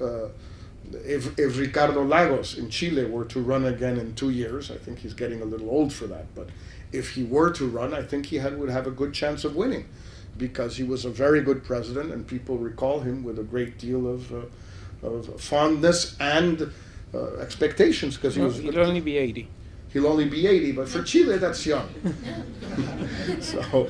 Speaker 3: if Ricardo Lagos in Chile were to run again in 2 years, I think he's getting a little old for that, but if he were to run, I think he would have a good chance of winning, because he was a very good president, and people recall him with a great deal of fondness and expectations, because
Speaker 4: he'll only be 80.
Speaker 3: He'll only be 80, but for Chile, that's young. So,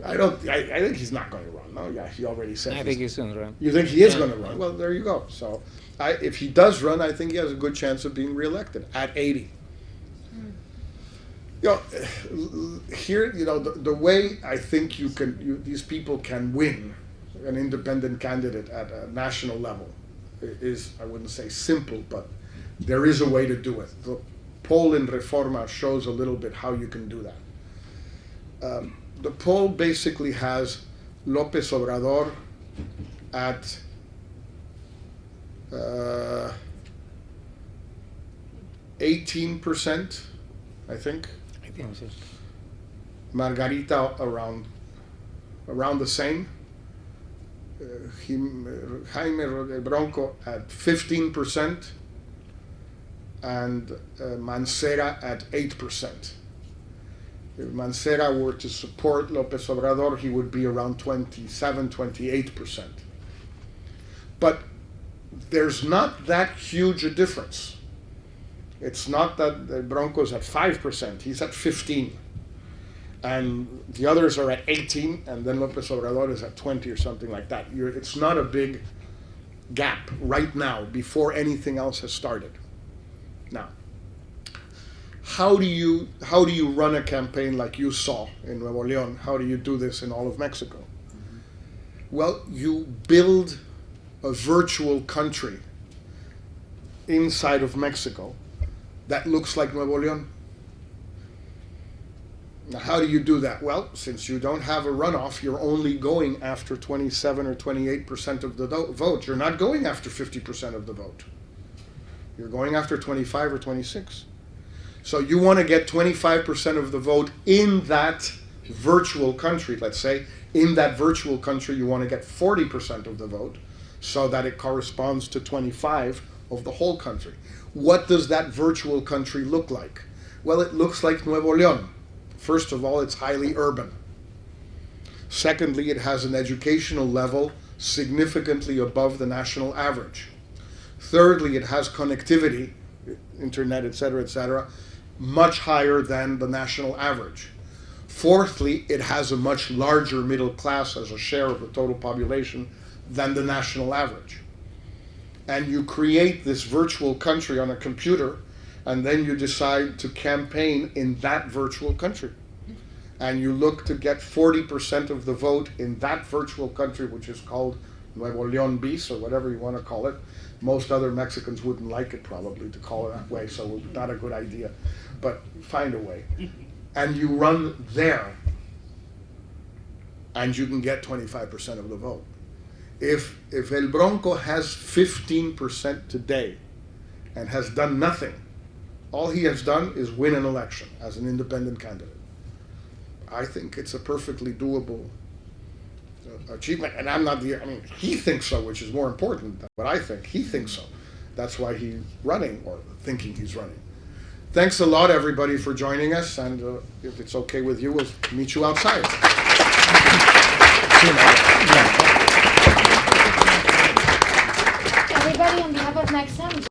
Speaker 3: I think he's not going to run. No, yeah, he already said.
Speaker 4: I think he's going to run.
Speaker 3: You think he is going to run? Well, there you go. So, if he does run, I think he has a good chance of being reelected at 80. You know, here, you know, the way I think these people can win an independent candidate at a national level is, I wouldn't say simple, but there is a way to do it. The poll in Reforma shows a little bit how you can do that. The poll basically has López Obrador at 18%, I think.
Speaker 4: I think so.
Speaker 3: Margarita around the same. Jaime Bronco at 15%, and Mancera at 8%. If Mancera were to support López Obrador, he would be around 27-28%. But there's not that huge a difference. It's not that Bronco's at 5%, he's at 15%. and the others are at 18, and then López Obrador is at 20 or something like that. It's not a big gap right now before anything else has started. Now, how do you run a campaign like you saw in Nuevo León? How do you do this in all of Mexico? Well, you build a virtual country inside of Mexico that looks like Nuevo León. Now, how do you do that? Well, since you don't have a runoff, you're only going after 27 or 28% of the vote. You're not going after 50% of the vote. You're going after 25 or 26. So you want to get 25% of the vote in that virtual country, let's say. In that virtual country, you want to get 40% of the vote so that it corresponds to 25 of the whole country. What does that virtual country look like? Well, it looks like Nuevo León. First of all, it's highly urban. Secondly, it has an educational level significantly above the national average. Thirdly, it has connectivity, internet, etc., much higher than the national average. Fourthly, it has a much larger middle class as a share of the total population than the national average. And you create this virtual country on a computer, and then you decide to campaign in that virtual country. And you look to get 40% of the vote in that virtual country, which is called Nuevo León bis, or whatever you want to call it. Most other Mexicans wouldn't like it probably to call it that way, so it's not a good idea. But find a way. And you run there, and you can get 25% of the vote. If El Bronco has 15% today and has done nothing, all he has done is win an election as an independent candidate. I think it's a perfectly doable achievement, and I'm not the, I mean, he thinks so, which is more important than what I think. He thinks so. That's why he's running, or thinking he's running. Thanks a lot, everybody, for joining us, and if it's okay with you, we'll meet you outside.
Speaker 2: Everybody, on behalf of NYU-MEXSA,